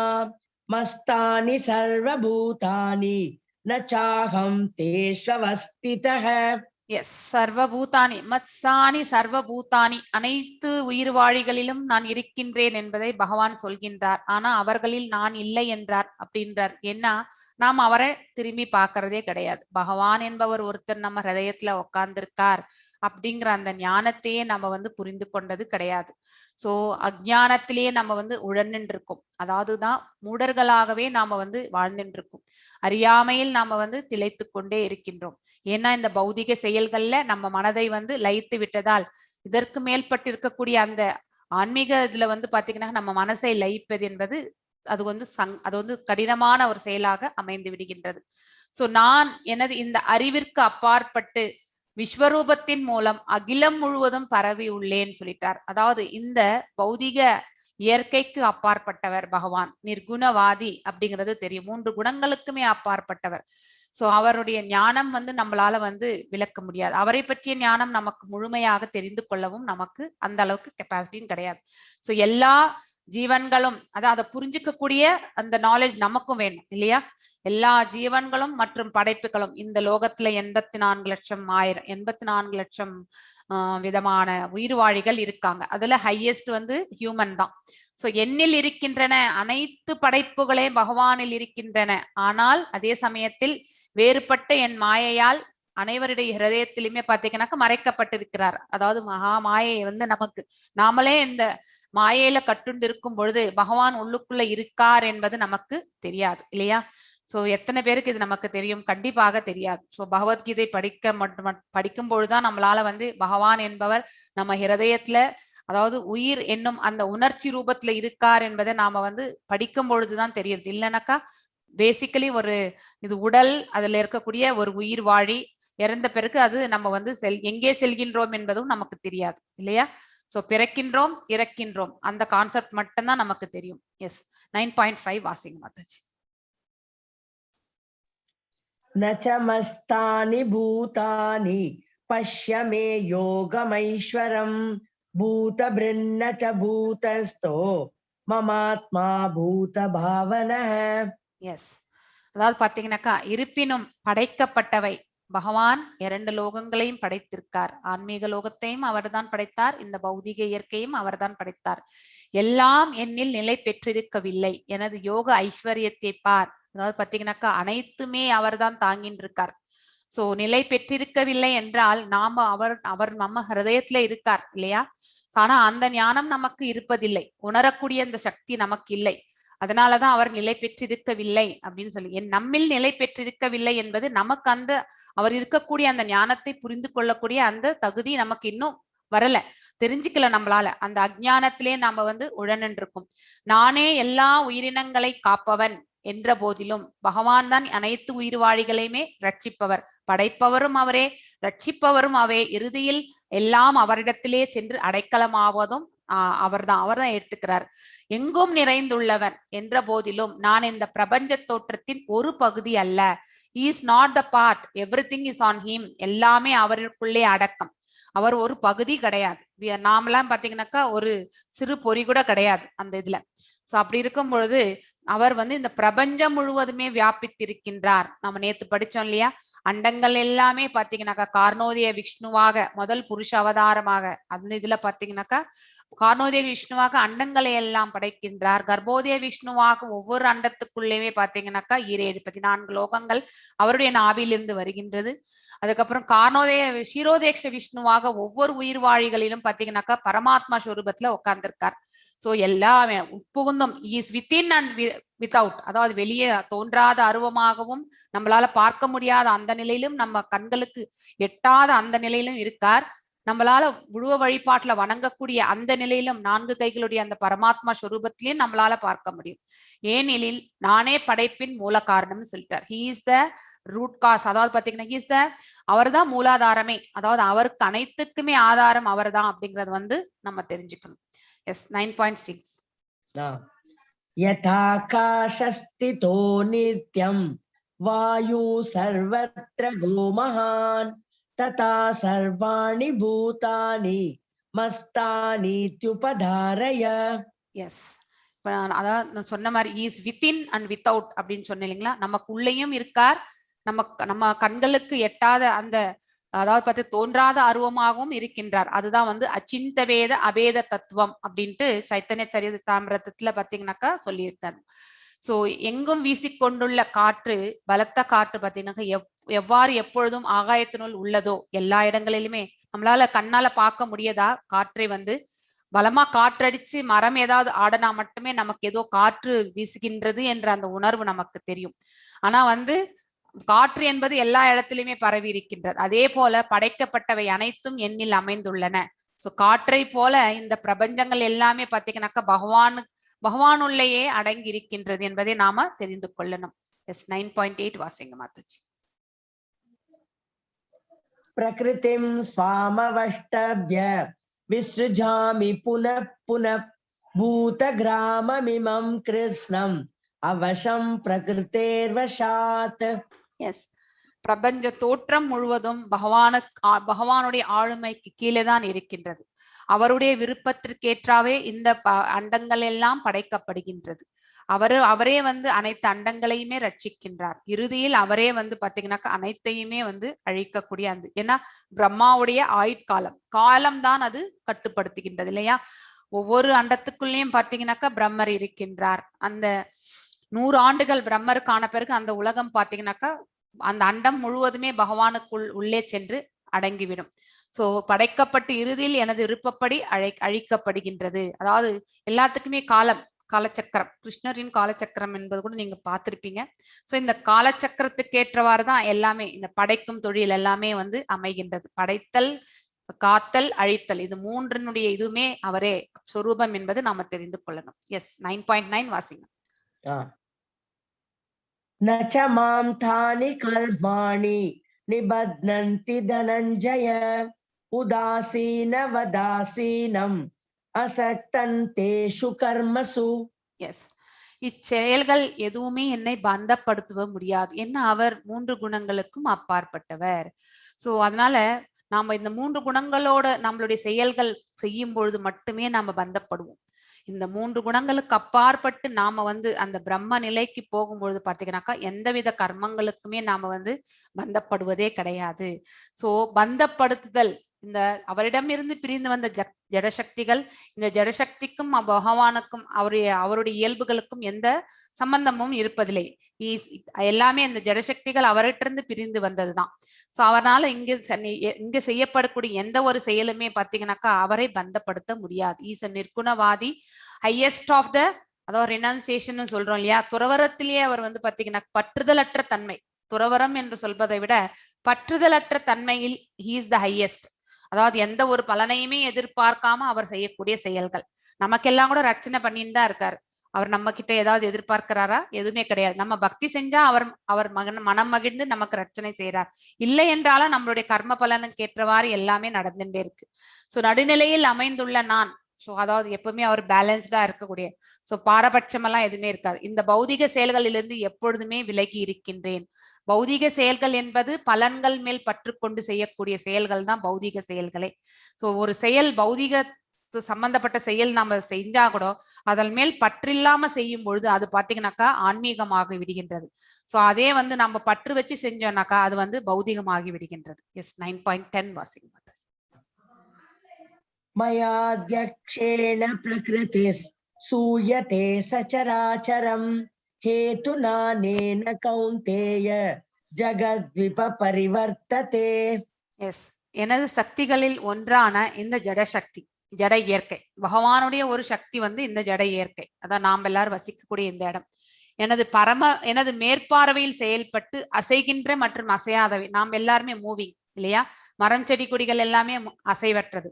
मस्तानि सर्वभूतानि न चाहं तेष्वस्थितः. எஸ் சர்வபூதானி மத்சானி சர்வபூதானி, அனைத்து உயிர்வாழிகளிலும் நான் இருக்கின்றேன் என்பதை பகவான் சொல்கின்றார். ஆனா அவர்களில் நான் இல்லை என்றார் அப்படின்றார். ஏன்னா நாம் அவரை திரும்பி பார்க்கறதே கிடையாது. பகவான் என்பவர் ஒருத்தர் நம்ம ஹிருதயத்துல உட்கார்ந்திருக்கார் அப்படிங்கிற அந்த ஞானத்தையே நம்ம வந்து புரிந்து கொண்டது கிடையாது. சோ அஜ்ஞானத்திலேயே நம்ம வந்து உழன்னுட்டு இருக்கோம், அதாவதுதான் மூடர்களாகவே நாம வந்து வாழ்ந்துட்டு இருக்கோம். அறியாமையில் நாம வந்து திளைத்து கொண்டே இருக்கின்றோம். ஏன்னா இந்த பௌதிக செயல்கள்ல நம்ம மனதை வந்து லயித்து விட்டதால் இதற்கு மேல்பட்டு இருக்கக்கூடிய அந்த ஆன்மீக இதுல வந்து பாத்தீங்கன்னா நம்ம மனசை லயிப்பது என்பது அது வந்து கடினமான ஒரு செயலாக அமைந்து விடுகின்றது. சோ நான் எனது இந்த அறிவிற்கு அப்பாற்பட்டு விஸ்வரூபத்தின் மூலம் அகிலம் முழுவதும் பரவி உள்ளேன்னு சொல்லிட்டார். அதாவது இந்த பௌதிக இயற்கைக்கு அப்பாற்பட்டவர் பகவான், நிர்குணவாதி அப்படிங்கிறது தெரியும், 3 குணங்களுக்குமே அப்பாற்பட்டவர். சோ அவருடைய ஞானம் வந்து நம்மளால வந்து விளக்க முடியாது. அவரை பற்றிய ஞானம் நமக்கு முழுமையாக தெரிந்து கொள்ளவும் நமக்கு அந்த அளவுக்கு கெப்பாசிட்டியும் கிடையாது. சோ எல்லா ஜீவன்களும் அதை புரிஞ்சுக்கக்கூடிய அந்த நாலேஜ் நமக்கும் வேணும் இல்லையா. எல்லா ஜீவன்களும் மற்றும் படைப்புகளும் இந்த லோகத்துல 84 லட்சம் 84 லட்சம் விதமான உயிர்வாழிகள் இருக்காங்க. அதுல ஹையஸ்ட் வந்து ஹியூமன் தான். சோ என்னில் இருக்கின்றன அனைத்து படைப்புகளே பகவானில் இருக்கின்றன. ஆனால் அதே சமயத்தில் வேறுபட்ட என் மாயையால் அனைவருடைய ஹிருதயத்திலுமே பாத்தீங்கன்னாக்க மறைக்கப்பட்டிருக்கிறார். அதாவது மகா மாயை வந்து நமக்கு நாமளே இந்த மாயையில கட்டுண்டு இருக்கும் பொழுது பகவான் உள்ளுக்குள்ள இருக்கார் என்பது நமக்கு தெரியாது இல்லையா. சோ எத்தனை பேருக்கு இது நமக்கு தெரியும்? கண்டிப்பாக தெரியாது. சோ பகவத்கீதை படிக்கும் பொழுதுதான் நம்மளால வந்து பகவான் என்பவர் நம்ம ஹிருதயத்துல, அதாவது உயிர் என்னும் அந்த உணர்ச்சி ரூபத்துல இருக்கார் என்பதை நாம வந்து படிக்கும் பொழுதுதான் தெரியுது. இல்லைனாக்கா பேசிக்கலி ஒரு இது உடல், அதுல இருக்கக்கூடிய ஒரு உயிர் வாழி இறந்த பிறகு அது நம்ம வந்து எங்கே செல்கின்றோம் என்பதும் நமக்கு தெரியாது இல்லையா. சோ பிறக்கின்றோம் இறக்கின்றோம் அந்த கான்செப்ட் மட்டும்தான் நமக்கு தெரியும். எஸ் 9.5 வாசிங்க மாதாஜி. நச்சமஸ்தானி பூதானி பஷ்ய மே யோகமைஸ்வரம் பூத பிருன்ன ச பூதஸ்தோ மமாத்மா பூத பாவனஹ. எஸ் அதாவது பாத்தீங்கன்னாக்கா இருப்பினும் படைக்கப்பட்டவை, பகவான் 2 லோகங்களையும் படைத்திருக்கார். ஆன்மீக லோகத்தையும் அவர்தான் படைத்தார், இந்த பௌதிக இயற்கையும் அவர்தான் படைத்தார். எல்லாம் என்னில் நிலை பெற்றிருக்கவில்லை, எனது யோக ஐஸ்வர்யத்தை பார். அதாவது பாத்தீங்கன்னாக்கா அனைத்துமே அவர்தான் தாங்கின்னு இருக்கார். சோ நிலை பெற்றிருக்கவில்லை என்றால் நாம அவர் நம்ம ஹிருதயத்துல இருக்கார் இல்லையா? ஆனா அந்த ஞானம் நமக்கு இருப்பதில்லை, உணரக்கூடிய அந்த சக்தி நமக்கு இல்லை. அதனாலதான் அவர் நிலை பெற்றிருக்கவில்லை அப்படின்னு சொல்லி. நம்மில் நிலை பெற்றிருக்கவில்லை என்பது நமக்கு அந்த அவர் இருக்கக்கூடிய அந்த ஞானத்தை புரிந்து கொள்ளக்கூடிய அந்த தகுதி நமக்கு இன்னும் வரல, தெரிஞ்சுக்கல நம்மளால. அந்த அஜ்ஞானத்திலே நாம உழன்று இருக்கும். நானே எல்லா உயிரினங்களை காப்பவன் என்ற போதிலும் பகவான் தான் அனைத்து உயிர் வாழிகளையுமே ரட்சிப்பவர். படைப்பவரும் அவரே, ரட்சிப்பவரும் அவரே. இறுதியில் எல்லாம் அவரிடத்திலே சென்று அடைக்கலமாவதும் அவர்தான் எடுத்துக்கிறார். எங்கும் நிறைந்துள்ளவன் என்ற போதிலும் நான் இந்த பிரபஞ்ச தோற்றத்தின் ஒரு பகுதி அல்ல. he is not the part, everything is on him. எல்லாமே அவருக்குள்ளே அடக்கம். அவர் ஒரு பகுதி கிடையாது. நாமெல்லாம் பாத்தீங்கன்னாக்கா ஒரு சிறு பொறி கூட கிடையாது அந்த இதுல. சோ அப்படி இருக்கும் பொழுது அவர் இந்த பிரபஞ்சம் முழுவதுமே வியாபித்திருக்கின்றார். நம்ம நேத்து படிச்சோம் இல்லையா? அண்டங்கள் எல்லாமே பாத்தீங்கன்னாக்கா கார்ணோதய விஷ்ணுவாக முதல் புருஷ அவதாரமாக அந்த இதுல பாத்தீங்கன்னாக்கா கார்ணோதய விஷ்ணுவாக அண்டங்களை எல்லாம் படைக்கின்றார். கர்ப்போதய விஷ்ணுவாக ஒவ்வொரு அண்டத்துக்குள்ளேயுமே பாத்தீங்கன்னாக்கா 14 லோகங்கள் அவருடைய நாவிலிருந்து வருகின்றது. அதுக்கப்புறம் கார்ணோதய ஷீரோதேக்ஷ விஷ்ணுவாக ஒவ்வொரு உயிர் வாழிகளிலும் பாத்தீங்கன்னாக்கா பரமாத்மா ஸ்வரூபத்துல உட்கார்ந்திருக்கார். சோ எல்லாமே உட்புகுந்தும் இஸ் வித்தின் அண்ட் வித்தவுட், அதாவது வெளியே தோன்றாத அருவமாகவும் நம்மளால பார்க்க முடியாத அந்த நிலையிலும் நம்ம கண்களுக்கு எட்டாத அந்த நிலையிலும் இருக்கார். நம்மளால உருவ வழிபாட்டுல வணங்கக்கூடிய அந்த நிலையிலும் 4 கைகளுடைய அந்த பரமாத்மா ஸ்வரூபத்திலையும் நம்மளால பார்க்க முடியும். ஏனெனில் நானே படைப்பின் மூல காரணம்னு சொல்லிட்டார். He is the root cause. அதாவது பாத்தீங்கன்னா ஹி இஸ் த, அவர் தான் மூலாதாரமே. அதாவது அவருக்கு அனைத்துக்குமே ஆதாரம் அவர் தான் அப்படிங்கறது நம்ம தெரிஞ்சுக்கணும். எஸ் 9.6. யதாகாசஸ்திதோ நித்யம் வாயு சர்வத்ர கோமஹான் ததா சர்வாணி பூதானி மஸ்தானித்யுபதாரய. எஸ், அதாவது நான் சொன்ன மாதிரி இஸ் வித்தின் அண்ட் வித்தவுட் அப்படின்னு சொன்னேன் இல்லைங்களா? நமக்கு உள்ளேயும் இருக்கார், நம்ம கண்களுக்கு எட்டாத அந்த அதாவது பார்த்து தோன்றாத அருவமாகவும் இருக்கின்றார். அதுதான் அச்சிந்த வேத அபேத தத்துவம் அப்படின்ட்டு சைத்தன்ய சரிதாமிரதத்துல பாத்தீங்கன்னாக்கா சொல்லியிருக்காரு. சோ எங்கும் வீசிக்கொண்டுள்ள காற்று, பலத்த காற்று பாத்தீங்கன்னாக்கா எவ்வாறு எப்பொழுதும் ஆகாயத்தினுள் உள்ளதோ எல்லா இடங்களிலுமே நம்மளால கண்ணால பார்க்க முடியதா காற்றை பலமா காற்றடிச்சு மரம் ஏதாவது ஆடனா மட்டுமே நமக்கு ஏதோ காற்று வீசுகின்றது என்ற அந்த உணர்வு நமக்கு தெரியும். ஆனா காற்று என்பது எல்லா இடத்திலுமே பரவி இருக்கின்றது. அதே போல படைக்கப்பட்டவை அனைத்தும் எண்ணில் அமைந்துள்ளன. சோ காற்றை போல இந்த பிரபஞ்சங்கள் எல்லாமே பாத்தீங்கன்னாக்கா பகவானுள்ளேயே அடங்கி இருக்கின்றது என்பதை நாம தெரிந்து கொள்ளணும். எஸ் 9.8 வாசிங்க மாதாஜி. பிரகிருதிம் ஸ்வாமவஷ்டப்ய விஸ்ருஜாமி புனః புனః பூத கிராமமிமம் கிருஷ்ணம் அவசம் பிரகிருதேர்வசாத். எஸ், பிரபஞ்ச தோற்றம் முழுவதும் பகவானுடைய ஆளுமைக்கு கீழே தான் இருக்கின்றது. அவருடைய விருப்பத்திற்கேற்றாவே இந்த அண்டங்கள் எல்லாம் படைக்கப்படுகின்றது. அவரே அனைத்து அண்டங்களையுமே ரட்சிக்கின்றார். இறுதியில் அவரே பாத்தீங்கன்னாக்கா அனைத்தையுமே அழிக்கக்கூடிய அந்த, ஏன்னா பிரம்மாவுடைய காலம் தான் அது கட்டுப்படுத்துகின்றது இல்லையா? ஒவ்வொரு அண்டத்துக்குள்ளேயும் பாத்தீங்கன்னாக்கா பிரம்மர் இருக்கின்றார். அந்த 100 ஆண்டுகள் பிரம்மருக்கான பிறகு அந்த உலகம் பாத்தீங்கன்னாக்கா அந்த அண்டம் முழுவதுமே பகவானுக்குள் உள்ளே சென்று அடங்கிவிடும். சோ படைக்கப்பட்டு இறுதியில் எனது விருப்பப்படி அழிக்கப்படுகின்றது. அதாவது எல்லாத்துக்குமே காலச்சக்கரம், கிருஷ்ணரின் காலச்சக்கரம் என்பது கூட நீங்க பார்த்திருப்பீங்க. சோ இந்த காலச்சக்கரத்துக்கு ஏற்றவாறு தான் எல்லாமே இந்த படைக்கும் தொழில் எல்லாமே அமைகின்றது. படைத்தல், காத்தல், அழித்தல், இது மூன்றினுடைய இதுவுமே அவரே சொரூபம் என்பது நாம தெரிந்து கொள்ளணும். எஸ் 9.9 வாசிங்க. நச்ச மாம் தானி கர்மாணி நிபத்னந்தி தனஞ்சய உதாசீன வதாசீனம் அசக்தந்தேஷு கர்மசு. எஸ், இச்செயல்கள் எதுவுமே என்னை பந்தப்படுத்த முடியாது. என்ன, அவர் 3 குணங்களுக்கும் அப்பாற்பட்டவர். சோ அதனால நாம இந்த 3 குணங்களோட நம்மளுடைய செயல்கள் செய்யும் பொழுது மட்டுமே நாம பந்தப்படுவோம். இந்த 3 குணங்களுக்கு அப்பாற்பட்டு நாம அந்த பிரம்ம நிலைக்கு போகும்பொழுது பாத்தீங்கன்னாக்கா எந்தவித கர்மங்களுக்குமே நாம பந்தப்படுவதே கிடையாது. சோ பந்தப்படுத்துதல் இந்த அவரிடமிருந்து பிரிந்து வந்த ஜடசக்திகள், இந்த ஜடசக்திக்கும் பகவானுக்கும் அவருடைய இயல்புகளுக்கும் எந்த சம்பந்தமும் இருப்பதில்லை. எல்லாமே இந்த ஜடசக்திகள் அவர்கிட்ட பிரிந்து வந்ததுதான். சோ அவரால் இங்க செய்யப்படக்கூடிய எந்த ஒரு செயலுமே பாத்தீங்கன்னாக்கா அவரை பந்தப்படுத்த முடியாது. ஈஸ் நிற்குணவாதி, ஹையஸ்ட் ஆஃப் த, அதாவது ரினன்சியேஷன் சொல்றோம் இல்லையா, துறவரத்திலேயே அவர் வந்து பாத்தீங்கன்னா பற்றுதலற்ற தன்மை, துறவரம் என்று சொல்வதை விட பற்றுதலற்ற தன்மையில் ஹி இஸ் த ஹையஸ்ட். அதாவது எந்த ஒரு பலனையுமே எதிர்பார்க்காம அவர் செய்யக்கூடிய செயல்கள். நமக்கெல்லாம் கூட ரட்சணை பண்ணிட்டு தான் இருக்காரு. அவர் நம்ம கிட்ட ஏதாவது எதிர்பார்க்கிறாரா? எதுவுமே கிடையாது. நம்ம பக்தி செஞ்சா அவர் மனம் மகிழ்ந்து நமக்கு ரட்சணை செய்யறார். இல்லை என்றாலும் நம்மளுடைய கர்ம பலனுக்கு ஏற்றவாறு எல்லாமே நடந்துட்டே இருக்கு. சோ நடுநிலையில் அமைந்துள்ள நான், சோ அதாவது எப்பவுமே அவர் பேலன்ஸ்டா இருக்கக்கூடிய, சோ பாரபட்சம் எல்லாம் எதுவுமே இருக்காது. இந்த பௌதிக செயல்களிலிருந்து எப்பொழுதுமே விலகி இருக்கின்றேன். பௌதிக செயல்கள் என்பது பலன்கள் மேல் பற்றுக்கொண்டு செய்யக்கூடிய செயல்கள் தான் பௌதிக செயல்களே. சோ ஒரு செயல் பௌதிக சம்பந்தப்பட்ட செயல் நாம செஞ்சா கூட அதன் மேல் பற்றில்லாம செய்யும் பொழுது அது பாத்தீங்கன்னாக்கா ஆன்மீகமாகி விடுகின்றது. சோ அதே வந்து நம்ம பற்று வச்சு செஞ்சோம்னாக்கா அது வந்து பௌதிகமாகி விடுகின்றது. எஸ் 9.10 வாசிங்க. மயாத்யக்ஷேண பிரகிருதிஸ் சூயதே சசராச்சரம் ஹேதுனா நேன கௌந்தேய ஜகத்விப பரிவர்த்ததே. எஸ், எனது சக்திகளில் ஒன்றான இந்த ஜடசக்தி, ஜட இயற்கை, பகவானுடைய ஒரு சக்தி வந்து இந்த ஜட இயற்கை, அதான் நாம் எல்லாரும் வசிக்கக்கூடிய இந்த இடம். எனது மேற்பார்வையில் செயல்பட்டு அசைகின்ற மற்றும் அசையாதவை, நாம் எல்லாருமே மூவிங் இல்லையா, மரம் செடி கொடிகள் எல்லாமே அசைவற்றது,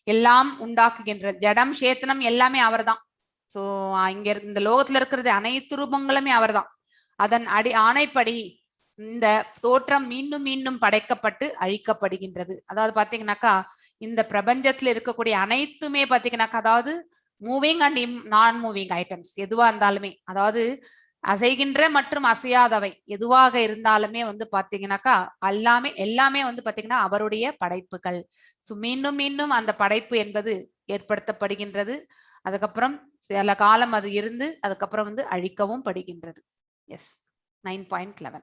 எல்லாம் உண்டாக்குகின்ற ஜடம் சேத்தனம் எல்லாமே அவர்தான். சோ இங்க இந்த லோகத்துல இருக்கிறது அனைத்து ரூபங்களுமே அவர்தான். அதன் ஆணைப்படி இந்த தோற்றம் மீண்டும் மீண்டும் படைக்கப்பட்டு அழிக்கப்படுகின்றது. அதாவது பாத்தீங்கன்னாக்கா இந்த பிரபஞ்சத்துல இருக்கக்கூடிய அனைத்துமே பாத்தீங்கன்னாக்கா, அதாவது மூவிங் அண்ட் நான் மூவிங் ஐட்டம்ஸ் எதுவா இருந்தாலுமே, அதாவது அசைகின்ற மற்றும் அசையாதவை எதுவாக இருந்தாலுமே வந்து பாத்தீங்கன்னாக்கா எல்லாமே வந்து பாத்தீங்கன்னா அவருடைய படைப்புகள். சோ மீண்டும் மீண்டும் அந்த படைப்பு என்பது ஏற்படுத்தப்படுகின்றது. அதுக்கப்புறம் சில காலம் அது இருந்து அதுக்கப்புறம் வந்து அழிக்கவும் படுகின்றது. எஸ் 9.11.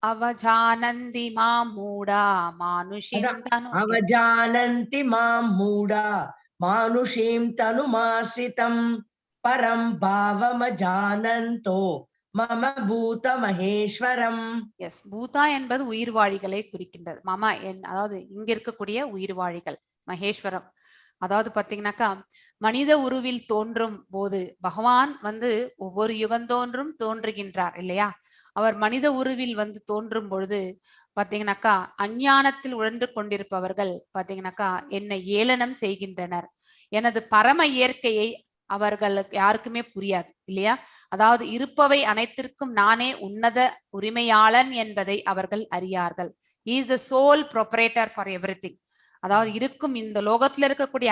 அவஜானந்தி மாம் மூடா மானுஷிம் தனு அவஜானந்தி மாம் மூடா மானுஷீம் தனுமாஸ்ரிதம் பரம் பாவமஜானந்தோ மம பூத மகேஸ்வரம். எஸ், பூதா என்பது உயிர்வாழிகளை குறிக்கின்றது. மம அதாவது இங்க இருக்கக்கூடிய உயிர்வாழிகள், மகேஸ்வரம் அதாவது பாத்தீங்கன்னாக்கா மனித உருவில் தோன்றும் போது பகவான் வந்து ஒவ்வொரு யுகந்தோன்றும் தோன்றுகின்றார் இல்லையா. அவர் மனித உருவில் வந்து தோன்றும் பொழுது பாத்தீங்கன்னாக்கா அஞ்ஞானத்தில் உழன்று கொண்டிருப்பவர்கள் பாத்தீங்கன்னாக்கா என்னை ஏளனம் செய்கின்றனர். எனது பரம இயற்கையை அவர்களுக்கு யாருக்குமே புரியாது இல்லையா. அதாவது இருப்பவை அனைத்திற்கும் நானே உன்னத உரிமையாளன் என்பதை அவர்கள் அறியார்கள். He is the sole proprietor for everything. அதாவது இருக்கும் இந்த லோகத்துல இருக்கக்கூடிய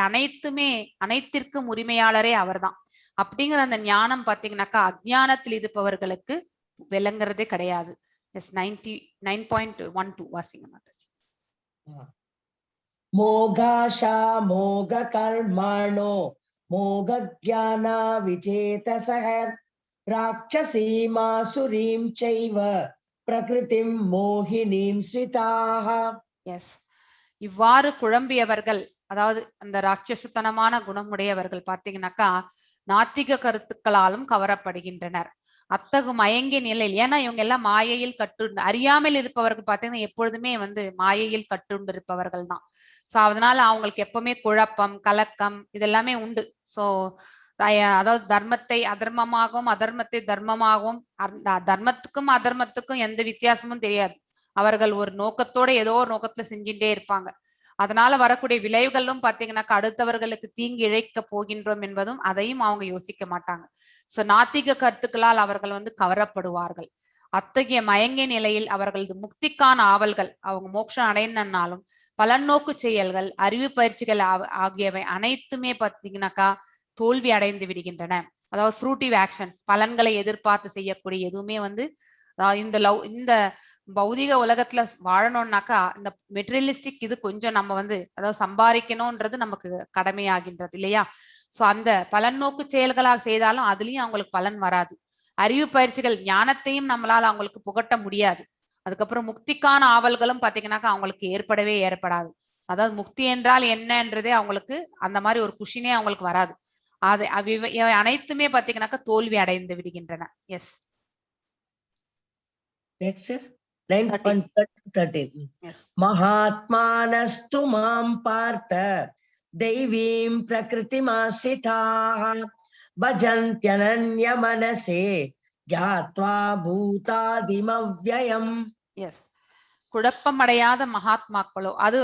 அனைத்திற்கும் உரிமையாளரே அவர்தான். அப்படிங்கிற அந்த ஞானம் பாத்தீங்கன்னாக்கா அஜ்ஞானத்தில் இருப்பவர்களுக்கு விளங்குறதே கிடையாது. 9.12 வாசிங்க மாதாஜி. மோகாஷா மோக கர்மாணோ மோக ஜ்ஞானா விஜேதசஹ ராட்சசீமாசுரீம் சைவ பிரகிருதிம் மோகினீம் ஸ்விதாஹ. எஸ், இவ்வாறு குழம்பியவர்கள், அதாவது அந்த ராட்சசத்தனமான குணமுடையவர்கள் பாத்தீங்கன்னாக்கா நாத்திக கருத்துக்களாலும் கவரப்படுகின்றனர். அத்தகு மயங்கிய நிலையில், ஏன்னா இவங்க எல்லாம் மாயையில் கட்டுண்டு, அறியாமல் இருப்பவர்கள் பாத்தீங்கன்னா எப்பொழுதுமே வந்து மாயையில் கட்டுண்டு இருப்பவர்கள் தான். சோ அதனால அவங்களுக்கு எப்பவுமே குழப்பம் கலக்கம் இதெல்லாமே உண்டு. சோ அதாவது தர்மத்தை அதர்மமாகவும் அதர்மத்தை தர்மமாகவும், தர்மத்துக்கும் அதர்மத்துக்கும் எந்த வித்தியாசமும் தெரியாது. அவர்கள் ஒரு நோக்கத்தோட ஏதோ ஒரு நோக்கத்துல செஞ்சுட்டே இருப்பாங்க. அதனால வரக்கூடிய விளைவுகளும் பாத்தீங்கன்னாக்கா அடுத்தவர்களுக்கு தீங்கு இழைக்க போகின்றோம் என்பதும் அதையும் அவங்க யோசிக்க மாட்டாங்க. சோ நாத்திக கருத்துக்களால் அவர்கள் வந்து கவரப்படுவார்கள். அத்தகைய மயங்கிய நிலையில் அவர்களது முக்திக்கான ஆவல்கள், அவங்க மோட்சம் அடையணும்னாலும் பலநோக்கு செயல்கள் அறிவு பயிற்சிகள் ஆகியவை அனைத்துமே பாத்தீங்கன்னாக்கா தோல்வி அடைந்து விடுகின்றன. அதாவது ஃப்ரூட்டிவ் ஆக்ஷன்ஸ், பலன்களை எதிர்பார்த்து செய்யக்கூடிய எதுவுமே வந்து இந்த பௌதிக உலகத்துல வாழணும்னாக்கா இந்த மெட்டீரியலிஸ்டிக் இது கொஞ்சம் நம்ம வந்து அதாவது சம்பாதிக்கணும்ன்றது நமக்கு கடமையாகின்றது இல்லையா. சோ அந்த பலநோக்கு செயல்களாக செய்தாலும் அதுலயும் அவங்களுக்கு பலன் வராது. அறிவு பயிற்சிகள் ஞானத்தையும் நம்மளால அவங்களுக்கு புகட்ட முடியாது. அதுக்கப்புறம் முக்திக்கான ஆவல்களும் பாத்தீங்கன்னாக்கா அவங்களுக்கு ஏற்படவே ஏற்படாது. அதாவது முக்தி என்றால் என்னன்றதே அவங்களுக்கு அந்த மாதிரி ஒரு குஷினே அவங்களுக்கு வராது. அது இவை அனைத்துமே பாத்தீங்கன்னாக்கா தோல்வி அடைந்து விடுகின்றன. எஸ். Next, 9.13. Yes. महात्मानस्तु मां पार्थ दैवीं प्रकृतिमाश्रिताः भजन्त्यनन्य मनसे ज्ञात्वा भूतादिमव्ययम्. எஸ். குழப்பமடையாத மகாத்மாக்களோ, அது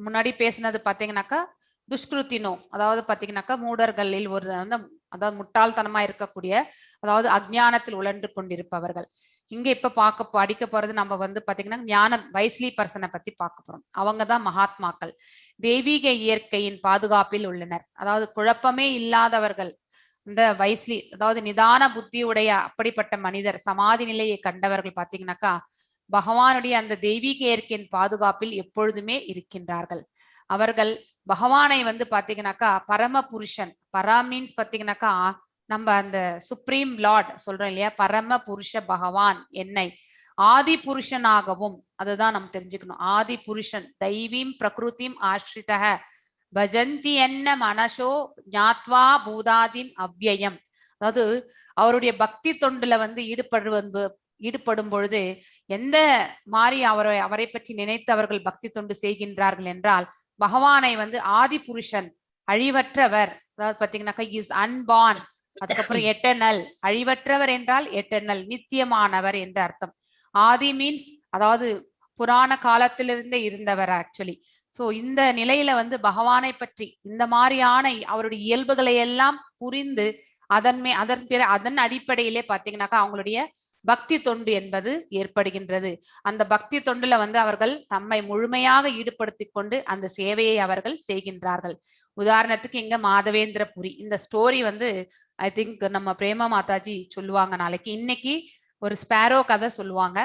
முன்னாடி பேசினது பாத்தீங்கன்னாக்கா துஷ்கிருத்தினோ, அதாவது பாத்தீங்கன்னாக்கா மூடர்களில் ஒரு வந்து அதாவது முட்டாள்தனமா இருக்கக்கூடிய, அதாவது அஜ்ஞானத்தில் உழன்று கொண்டிருப்பவர்கள். இங்க இப்ப படிக்க போறது நம்ம வந்து பாத்தீங்கன்னா ஞான வைஸ்லி பர்சனை பத்தி பார்க்க போறோம். அவங்கதான் மகாத்மாக்கள். தெய்வீக இயற்கையின் பாதுகாப்பில் உள்ளனர். அதாவது குழப்பமே இல்லாதவர்கள். இந்த வைஸ்லி, அதாவது நிதான புத்தியுடைய அப்படிப்பட்ட மனிதர், சமாதி நிலையை கண்டவர்கள் பாத்தீங்கன்னாக்கா பகவானுடைய அந்த தெய்வீக இயற்கையின் பாதுகாப்பில் எப்பொழுதுமே இருக்கின்றார்கள். அவர்கள் பகவானை வந்து பாத்தீங்கன்னாக்கா பரம புருஷன், பரா மீன்ஸ் பாத்தீங்கன்னாக்கா நம்ம அந்த சுப்ரீம் லார்ட் சொல்றோம் இல்லையா, பரம புருஷ பகவான் என்னை ஆதி புருஷனாகவும், அதுதான் நம்ம தெரிஞ்சுக்கணும். ஆதி புருஷன் தெய்வீம் பிரகிருதிம் ஆஸ்ரிதக பஜந்தி என்ன மனசோ ஞாத்வா பூதாதிம் அவ்யயம். அதாவது அவருடைய பக்தி தொண்டுல வந்து ஈடுபடும் பொழுது எந்த மாதிரி அவரை பற்றி நினைத்து அவர்கள் பக்தி தொண்டு செய்கின்றார்கள் என்றால், பகவானை வந்து ஆதி புருஷன், அழிவற்றவர், அதாவது பாத்தீங்கன்னாக்கா இஸ் அன்பார்ன், அதுக்கப்புறம் எட்டர்னல், அழிவற்றவர் என்றால் எட்டர்னல், நித்தியமானவர் என்ற அர்த்தம். ஆதி மீன்ஸ் அதாவது புராண காலத்திலிருந்தே இருந்தவர் ஆக்சுவலி. சோ இந்த நிலையில வந்து பகவானை பற்றி இந்த மாதிரியான அவருடைய இயல்புகளை எல்லாம் புரிந்து அதன் அடிப்படையிலே பாத்தீங்கன்னாக்கா அவங்களுடைய பக்தி தொண்டு என்பது ஏற்படுகின்றது. அந்த பக்தி தொண்டுல வந்து அவர்கள் தம்மை முழுமையாக ஈடுபடுத்தி கொண்டு அந்த சேவையை அவர்கள் செய்கின்றார்கள். உதாரணத்துக்கு இங்க மாதவேந்திரபுரி இந்த ஸ்டோரி வந்து ஐ திங்க் நம்ம பிரேமா மாதாஜி சொல்லுவாங்க நாளைக்கு. இன்னைக்கு ஒரு ஸ்பேரோ கதை சொல்லுவாங்க.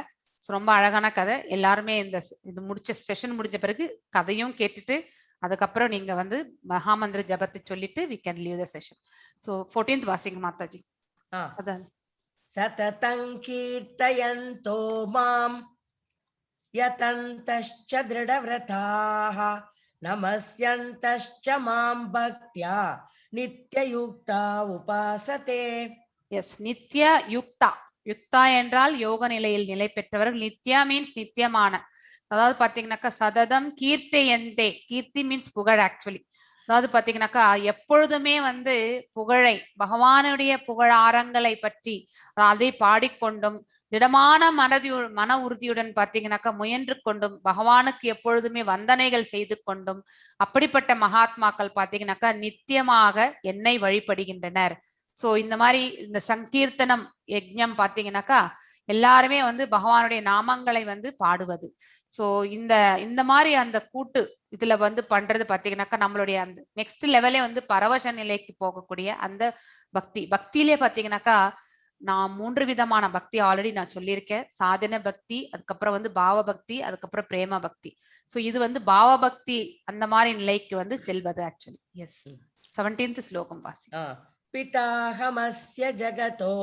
ரொம்ப அழகான கதை. எல்லாருமே இது செஷன் முடிஞ்ச பிறகு கதையும் கேட்டுட்டு அதுக்கப்புறம் நீங்க வந்து மகாமந்திர ஜபத்தை சொல்லிட்டு we can leave the session. So 14th வாசிங்க மாதாஜி. அதான் சததங் கீர்த்தயந்தோ மாம் யதந்தஸ்ச திருடவ்ரதாः நமஸ்யந்தஸ்ச மாம் பக்த்யா நித்யயுக்தா உபாசதே. எஸ். நித்ய யுக்தா. யுக்தா என்றால் யோக நிலையில் நிலை பெற்றவர்கள். நித்யா மீன்ஸ் நித்தியமான. அதாவது பாத்தீங்கன்னாக்கா சததம் கீர்த்தயந்தே, கீர்த்தி மீன்ஸ் புகழ் ஆக்சுவலி. அதாவது பாத்தீங்கன்னாக்கா எப்பொழுதுமே வந்து புகழை, பகவானுடைய புகழாரங்களை பற்றி அதை பாடிக்கொண்டும் திடமான மன உறுதியுடன் பாத்தீங்கன்னாக்கா முயன்று கொண்டும் பகவானுக்கு எப்பொழுதுமே வந்தனைகள் செய்து கொண்டும் அப்படிப்பட்ட மகாத்மாக்கள் பாத்தீங்கன்னாக்கா நித்தியமாக என்னை வழிபடுகின்றனர். சோ இந்த மாதிரி இந்த சங்கீர்த்தனம் யஜ்ஞம் பாத்தீங்கன்னாக்கா எல்லாருமே வந்து பகவானுடைய நாமங்களை வந்து பாடுவது. சோ இந்த மாதிரி அந்த கூட்டு இதுல வந்து பண்றது பாத்தீங்கன்னாக்கா நம்மளுடைய அந்த நெக்ஸ்ட் லெவலே வந்து பரவச நிலைக்கு போகக்கூடிய அந்த பக்தியிலே பாத்தீங்கன்னாக்கா நான் 3 விதமான பக்தி ஆல்ரெடி நான் சொல்லியிருக்கேன். சாதன பக்தி, அதுக்கப்புறம் வந்து பாவ பக்தி, அதுக்கப்புறம் பிரேம பக்தி. சோ இது வந்து பாவ பக்தி அந்த மாதிரி நிலைக்கு வந்து செல்வது ஆக்சுவலி. எஸ். 17th ஸ்லோகம் வாசி. பிதாஹமஸ்ய ஜகதோ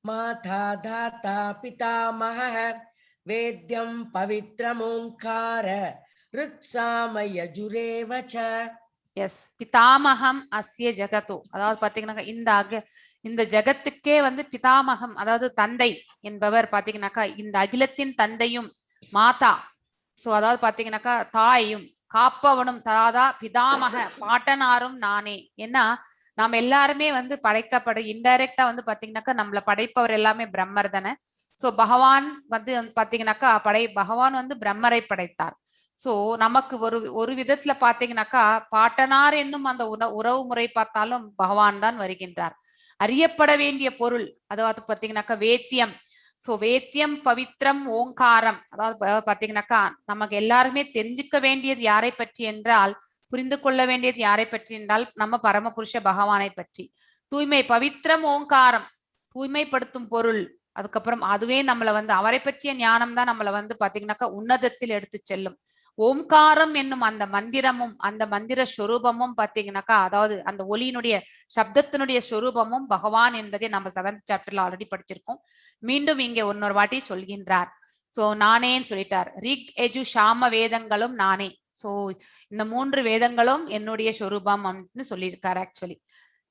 மாதா தாத்தா பிதாமஹ வேத்யம் பவித்ரமோங்கார ருக்ஸாமயஜுரேவச. எஸ். பிதாமகம் அஸ்ய ஜகதோ, அதாவது பாத்தீங்கன்னாக்கா இந்த ஜகத்துக்கே வந்து பிதாமகம், அதாவது தந்தை என்பவர் பாத்தீங்கன்னாக்கா இந்த அகிலத்தின் தந்தையும் மாதா, சோ அதாவது பாத்தீங்கன்னாக்கா தாயும் காப்பவனும் தாதா பிதாமக பாட்டனாரும் நானே. ஏன்னா நாம் எல்லாருமே வந்து இன்டைரக்டா வந்து பாத்தீங்கன்னாக்கா நம்மள படைப்பவர் எல்லாமே பிரம்மர் தானே. சோ பகவான் வந்து பாத்தீங்கன்னாக்கா பகவான் வந்து பிரம்மரை படைத்தார். சோ நமக்கு ஒரு விதத்துல பாத்தீங்கன்னாக்கா பாட்டனார் என்னும் அந்த உறவு முறை பார்த்தாலும் பகவான் தான் வருகின்றார். அறியப்பட வேண்டிய பொருள் அதாவது பாத்தீங்கன்னாக்கா வேத்தியம். சோ வேத்தியம் பவித்ரம் ஓங்காரம், அதாவது பாத்தீங்கன்னாக்கா நமக்கு எல்லாருமே தெரிஞ்சுக்க வேண்டியது யாரை பற்றி என்றால், புரிந்து கொள்ள வேண்டியது யாரை பற்றி என்றால் நம்ம பரமபுருஷ பகவானை பற்றி. தூய்மை பவித்ரம் ஓங்காரம், தூய்மைப்படுத்தும் பொருள். அதுக்கப்புறம் அதுவே நம்மள வந்து அவரை பற்றிய ஞானம் தான் நம்மள வந்து பாத்தீங்கன்னாக்கா உன்னதத்தில் எடுத்து செல்லும். ஓம்காரம் என்னும் அந்த மந்திரமும் அந்த மந்திர ஸ்வரூபமும் பாத்தீங்கன்னாக்கா அதாவது அந்த ஒலியினுடைய சப்தத்தினுடைய ஸ்வரூபமும் பகவான் என்பதை நம்ம 7th சாப்டர்ல ஆல்ரெடி படிச்சிருக்கோம். மீண்டும் இங்க இன்னொரு வாட்டி சொல்கின்றார். சோ நானேன்னு சொல்லிட்டார். ரிக் எஜு சாம வேதங்களும் நானே. சோ இந்த 3 வேதங்களும் என்னுடைய சொரூபம் அப்படின்னு சொல்லியிருக்காரு ஆக்சுவலி.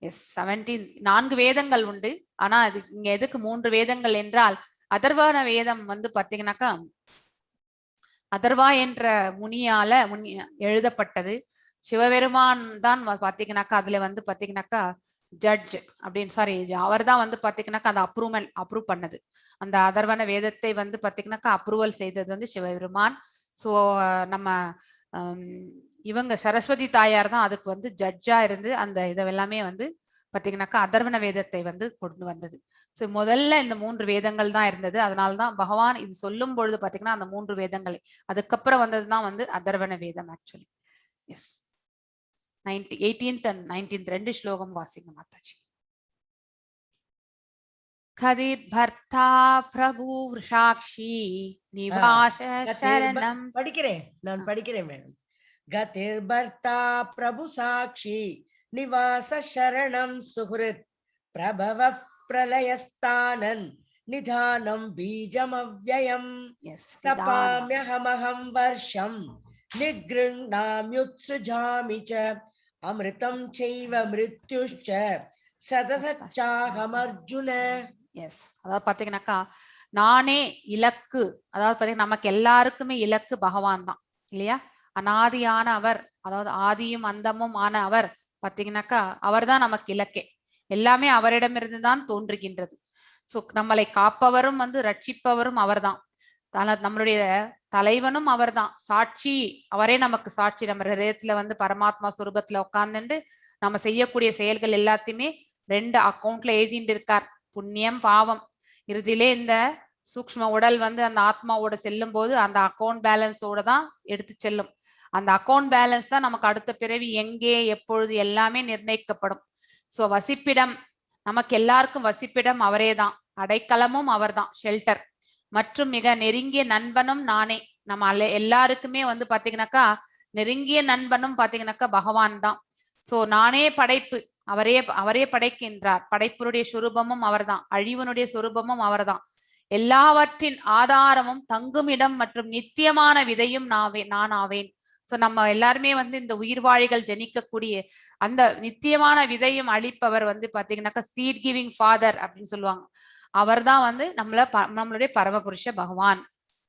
எஸ் 17 4 வேதங்கள் உண்டு. ஆனா அது இங்க எதுக்கு 3 வேதங்கள் என்றால் அதர்வன வேதம் வந்து பாத்தீங்கன்னாக்கா அதர்வா என்ற முனியால எழுதப்பட்டது. சிவபெருமான் தான் பாத்தீங்கன்னாக்கா அதுல வந்து பாத்தீங்கன்னாக்கா ஜட்ஜ் அப்படின்னு சாரி அவர் தான் வந்து பாத்தீங்கன்னாக்கா அந்த அப்ரூவ் பண்ணது. அந்த அதர்வன வேதத்தை வந்து பாத்தீங்கன்னாக்கா அப்ரூவல் செய்தது வந்து சிவபெருமான். சோ நம்ம இவங்க சரஸ்வதி தாயார் தான் அதுக்கு வந்து ஜட்ஜா இருந்து அந்த இதெல்லாமே வந்து பாத்தீங்கன்னாக்கா அதர்வன வேதத்தை வந்து கொண்டு வந்தது. சோ முதல்ல இந்த 3 வேதங்கள் தான் இருந்தது. அதனால்தான் பகவான் இது சொல்லும் பொழுது பாத்தீங்கன்னா அந்த 3 வேதங்களை அதுக்கப்புறம் வந்ததுதான் வந்து அதர்வன வேதம் actually. S 18th and 19th 2 ஸ்லோகம் வாசிங்க மாதாஜி. கதிர் பர்த்தா பிரபு சாட்சி நிவாச சரணம். படிக்கிறேன் நான் படிக்கிறேன் மேடம். கதிர் பர்த்தா பிரபு சாட்சி நிவாச சரணம் சுஹ்ருத் பிரபவ பிரலயஸ்தானன் நிதானம் பீஜம் அவ்யயம் தபாம்யஹமஹம் வர்ஷம் நிக்ருண்ணாம்யுத்ஸுஜாமி ச அமிர்தம் சைவ மிருத்யுஷ்ச சதசச்சாகம் அர்ஜுன. எஸ் அதாவது பாத்தீங்கன்னாக்கா நானே இலக்கு. அதாவது பாத்தீங்கன்னா நமக்கு எல்லாருக்குமே இலக்கு பகவான் தான் இல்லையா? அனாதியான அவர், அதாவது ஆதியும் அந்தமும் ஆன அவர் பாத்தீங்கன்னாக்கா அவர் தான் நமக்கு இலக்கே. எல்லாமே அவரிடமிருந்து தான் தோன்றுகின்றது. சோ நம்மளை காப்பவரும் வந்து ரட்சிப்பவரும் அவர்தான். நம்மளுடைய தலைவனும் அவர்தான். சாட்சி அவரே நமக்கு சாட்சி. நம்ம ஹிருதயத்துல வந்து பரமாத்மா சுரூபத்துல உட்கார்ந்துட்டு நம்ம செய்யக்கூடிய செயல்கள் எல்லாத்தையுமே 2 அக்கௌண்ட்ல எழுதிட்டு இருக்கார். புண்ணியம் பாவம். இறுதியிலே இந்த சூக்ஷ்ம உடல் வந்து அந்த ஆத்மாவோட செல்லும் போது அந்த அக்கௌண்ட் பேலன்ஸோட தான் எடுத்து செல்லும். அந்த அக்கௌண்ட் பேலன்ஸ் தான் நமக்கு அடுத்த பிறவி எங்கே எப்பொழுது எல்லாமே நிர்ணயிக்கப்படும். சோ வசிப்பிடம் நமக்கு எல்லாருக்கும் வசிப்பிடம் அவரே தான். அடைக்கலமும் அவர் தான், ஷெல்டர். மற்றும் மிக நெருங்கிய நண்பனும் நானே. நம்ம எல்லாருக்குமே வந்து பாத்தீங்கன்னாக்கா நெருங்கிய நண்பனும் பாத்தீங்கன்னாக்கா பகவான் தான். சோ நானே படைப்பு, அவரே படைக்கின்றார். படைப்பினுடைய சுரூபமும் அவர்தான், அழிவனுடைய சுரூபமும் அவர்தான். எல்லாவற்றின் ஆதாரமும் தங்குமிடம் மற்றும் நித்தியமான விதையும் நான் ஆவேன். சோ நம்ம எல்லாருமே வந்து இந்த உயிர்வாழிகள் ஜனிக்கக்கூடிய அந்த நித்தியமான விதையும் அளிப்பவர் வந்து பாத்தீங்கன்னாக்கா சீட் கிவிங் ஃபாதர் அப்படின்னு சொல்லுவாங்க. அவர் தான் வந்து நம்மளுடைய பரமபுருஷ பகவான்.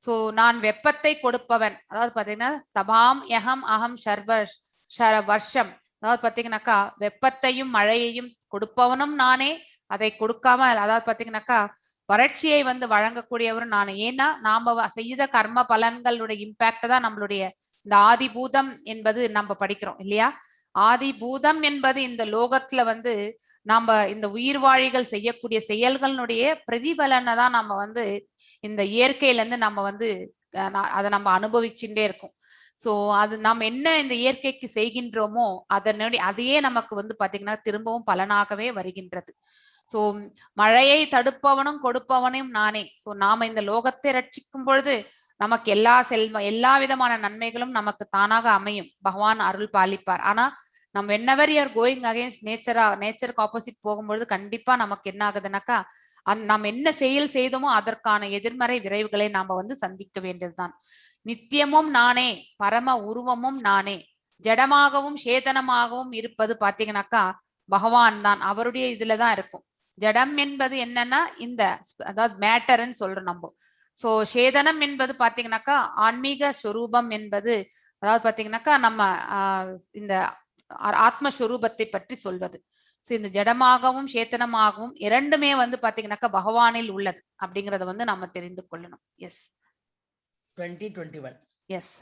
சோ நான் வெப்பத்தை கொடுப்பவன். அதாவது பாத்தீங்கன்னா தபாம் யகம் அகம் வர்ஷம். அதாவது பாத்தீங்கன்னாக்கா வெப்பத்தையும் மழையையும் கொடுப்பவனும் நானே. அதை கொடுக்காம அதாவது பாத்தீங்கன்னாக்கா வறட்சியை வந்து வழங்கக்கூடியவரும் நானே. ஏன்னா நாம செய்த கர்ம பலன்களுடைய இம்பாக்ட் தான் நம்மளுடைய இந்த ஆதிபூதம் என்பது நம்ம படிக்கிறோம் இல்லையா? ஆதிபூதம் என்பது இந்த லோகத்துல வந்து நாம இந்த உயிர்வாழிகள் செய்யக்கூடிய செயல்களுடைய பிரதிபலனை தான் நம்ம வந்து இந்த இயற்கையில இருந்து நம்ம வந்து அதை நம்ம அனுபவிச்சுட்டே இருக்கோம். சோ அது நம்ம என்ன இந்த இயற்கைக்கு செய்கின்றோமோ அதையே நமக்கு வந்து பாத்தீங்கன்னா திரும்பவும் பலனாகவே வருகின்றது. சோ மழையை தடுப்பவனும் கொடுப்பவனும் நானே. சோ நாம இந்த லோகத்தை ரட்சிக்கும் பொழுது நமக்கு எல்லா விதமான நன்மைகளும் நமக்கு தானாக அமையும். பகவான் அருள் பாலிப்பார். ஆனா நம்ம whenever you are going against நேச்சருக்கு ஆப்போசிட் போகும்பொழுது கண்டிப்பா நமக்கு என்ன ஆகுதுன்னாக்கா நம்ம என்ன செயல் செய்தோமோ அதற்கான எதிர்மறை விளைவுகளை நாம வந்து சந்திக்க வேண்டியதுதான். நித்தியமும் நானே, பரம உருவமும் நானே, ஜடமாகவும் சேதனமாகவும் இருப்பது பாத்தீங்கன்னாக்கா பகவான் தான். அவருடைய இதுலதான் இருக்கும். ஜடம் என்பது என்னன்னா இந்த அதாவது மேட்டர்ன்னு சொல்றோம் நம்ம. சோ சேதனம் என்பது பாத்தீங்கன்னாக்கா ஆன்மீக ஸ்வரூபம் என்பது அதாவது பாத்தீங்கன்னாக்கா நம்ம இந்த ஆத்மஸ்வரூபத்தை பற்றி சொல்வது. சோ இந்த ஜடமாகவும் சேத்தனமாகவும் இரண்டுமே வந்து பாத்தீங்கன்னாக்கா பகவானில் உள்ளது அப்படிங்கறத வந்து நம்ம தெரிந்து கொள்ளணும். எஸ் 2021 எஸ்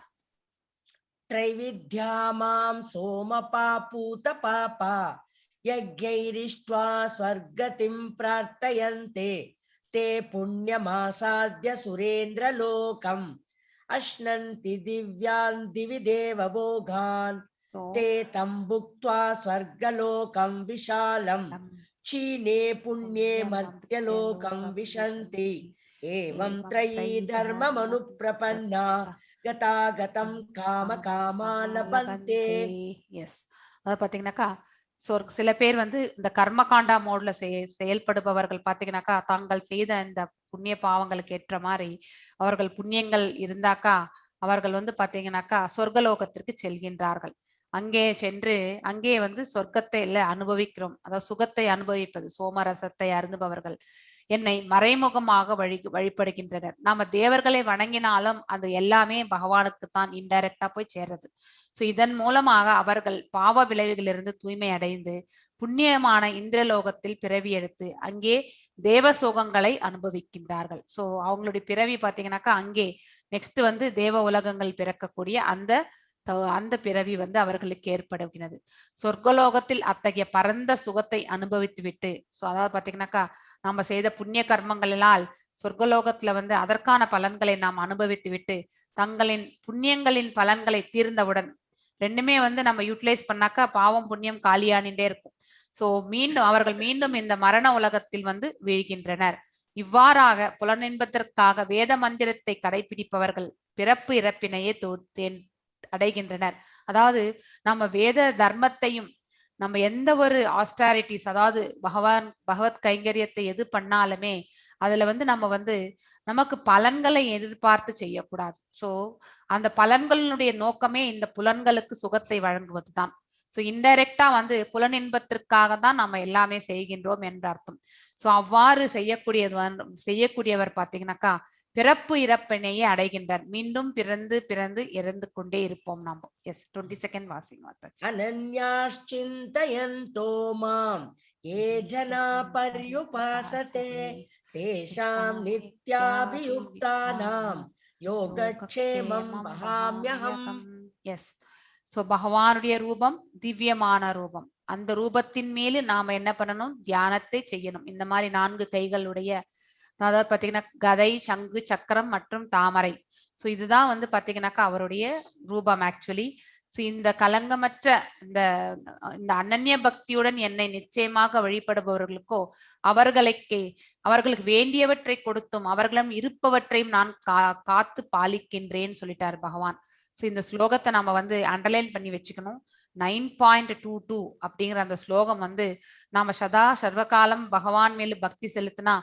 த்ரைவித்யாமாம் சோமபாபூத பாபா யஜ்ஞைரிஷ்ட்வா ஸ்வர்கதிம் பிரார்த்தயந்தே தே புண்ணியமாசாத்ய சுரேந்திர லோகம் அஷ்னந்தி திவ்யான் திவி தேவபோகான் தே தம் புக்த்வா ஸ்வர்கலோகம் விஷாலம் क्षीणे पुण्ये मर्त्यलोकं विशन्ति एवं त्रयी धर्ममनुप्रपन्ना गतागतं कामकामा लभन्ते. எஸ் அதாவது பாத்தீங்கன்னாக்கா சில பேர் வந்து இந்த கர்மகாண்டா மோட்ல செயல்படுபவர்கள் பாத்தீங்கன்னாக்கா தாங்கள் செய்த இந்த புண்ணிய பாவங்களுக்கு ஏற்ற மாதிரி அவர்கள் புண்ணியங்கள் இருந்தாக்கா அவர்கள் வந்து பாத்தீங்கன்னாக்கா சொர்க்கலோகத்திற்கு செல்கின்றார்கள். அங்கே சென்று அங்கே வந்து சொர்க்கத்தை அனுபவிக்கிறோம், அதாவது சுகத்தை அனுபவிப்பது, சோமரசத்தை அருந்துபவர்கள் என்னை மறைமுகமாக வழிபடுகின்றனர். நாம தேவர்களை வணங்கினாலும் அது எல்லாமே பகவானுக்கு தான் இன்டைரக்டா போய் சேர்றது. சோ இதன் மூலமாக அவர்கள் பாவ விளைவுகளிலிருந்து தூய்மை அடைந்து புண்ணியமான இந்திரலோகத்தில் பிறவி எடுத்து அங்கே தேவ சுகங்களை அனுபவிக்கின்றார்கள். சோ அவங்களுடைய பிறவி பாத்தீங்கன்னாக்கா அங்கே நெக்ஸ்ட் வந்து தேவ உலகங்கள் பிறக்கக்கூடிய அந்த பிறவி வந்து அவர்களுக்கு ஏற்படுகிறது. சொர்க்கலோகத்தில் அத்தகைய பரந்த சுகத்தை அனுபவித்து விட்டு, அதாவது பாத்தீங்கன்னாக்கா நம்ம செய்த புண்ணிய கர்மங்களினால் சொர்க்கலோகத்துல வந்து அதற்கான பலன்களை நாம் அனுபவித்து விட்டு தங்களின் புண்ணியங்களின் பலன்களை தீர்ந்தவுடன் ரெண்டுமே வந்து நம்ம யூட்டிலைஸ் பண்ணாக்கா பாவம் புண்ணியம் காலியானின்றே இருக்கும். சோ அவர்கள் மீண்டும் இந்த மரண உலகத்தில் வந்து வீழ்கின்றனர். இவ்வாறாக புலனின்பத்திற்காக வேத மந்திரத்தை கடைபிடிப்பவர்கள் பிறப்பு இறப்பினையே அடைகின்றனர். அதாவது நம்ம வேத தர்மத்தையும் நம்ம எந்த ஒரு ஆஸ்டாரிட்டிஸ், அதாவது பகவத் கைங்கரியத்தை எது பண்ணாலுமே அதுல வந்து நம்ம வந்து நமக்கு பலன்களை எதிர்பார்த்து செய்யக்கூடாது. சோ அந்த பலன்களுடைய நோக்கமே இந்த புலன்களுக்கு சுகத்தை வழங்குவதுதான். சோ இன்டைரக்டா வந்து புலனின்பத்திற்காக தான் நம்ம எல்லாமே செய்கின்றோம் என்ற அர்த்தம். சோ அவ்வாறு செய்யக்கூடியவர் பாத்தீங்கன்னாக்கா பிறப்பு இறப்பினையே அடைகின்றார். மீண்டும் பிறந்து பிறந்து இறந்து கொண்டே இருப்போம் நாம. எஸ் 22nd வாசிங்க. அனன்யாச்சிந்தயந்தோ மாம் ஏ ஜனா பர்யுபாசதே தேஷாம் நித்யாபியுக்தானாம் யோகக்ஷேமம் வஹாம்யஹம். எஸ். சோ பகவானுடைய ரூபம் திவ்யமான ரூபம். அந்த ரூபத்தின் மேல நாம என்ன பண்ணணும், தியானத்தை செய்யணும். இந்த மாதிரி 4 கைகளுடைய, அதாவது பாத்தீங்கன்னா கதை, சங்கு, சக்கரம் மற்றும் தாமரை. சோ இதுதான் வந்து பாத்தீங்கன்னாக்கா அவருடைய ரூபம் ஆக்சுவலி. சோ இந்த கலங்கமற்ற இந்த அனன்ய பக்தியுடன் என்னை நிச்சயமாக வழிபடுபவர்களுக்கோ அவர்களுக்கு வேண்டியவற்றை கொடுத்தும் அவர்களிடம் இருப்பவற்றையும் நான் காத்து பாலிக்கின்றேன்னு சொல்லிட்டார் பகவான். ஸோ இந்த ஸ்லோகத்தை நம்ம வந்து அண்டர்லைன் பண்ணி வச்சுக்கணும். 9.22 அப்படிங்கிற அந்த ஸ்லோகம் வந்து நாம சதா சர்வகாலம் பகவான் மேல பக்தி செலுத்தினா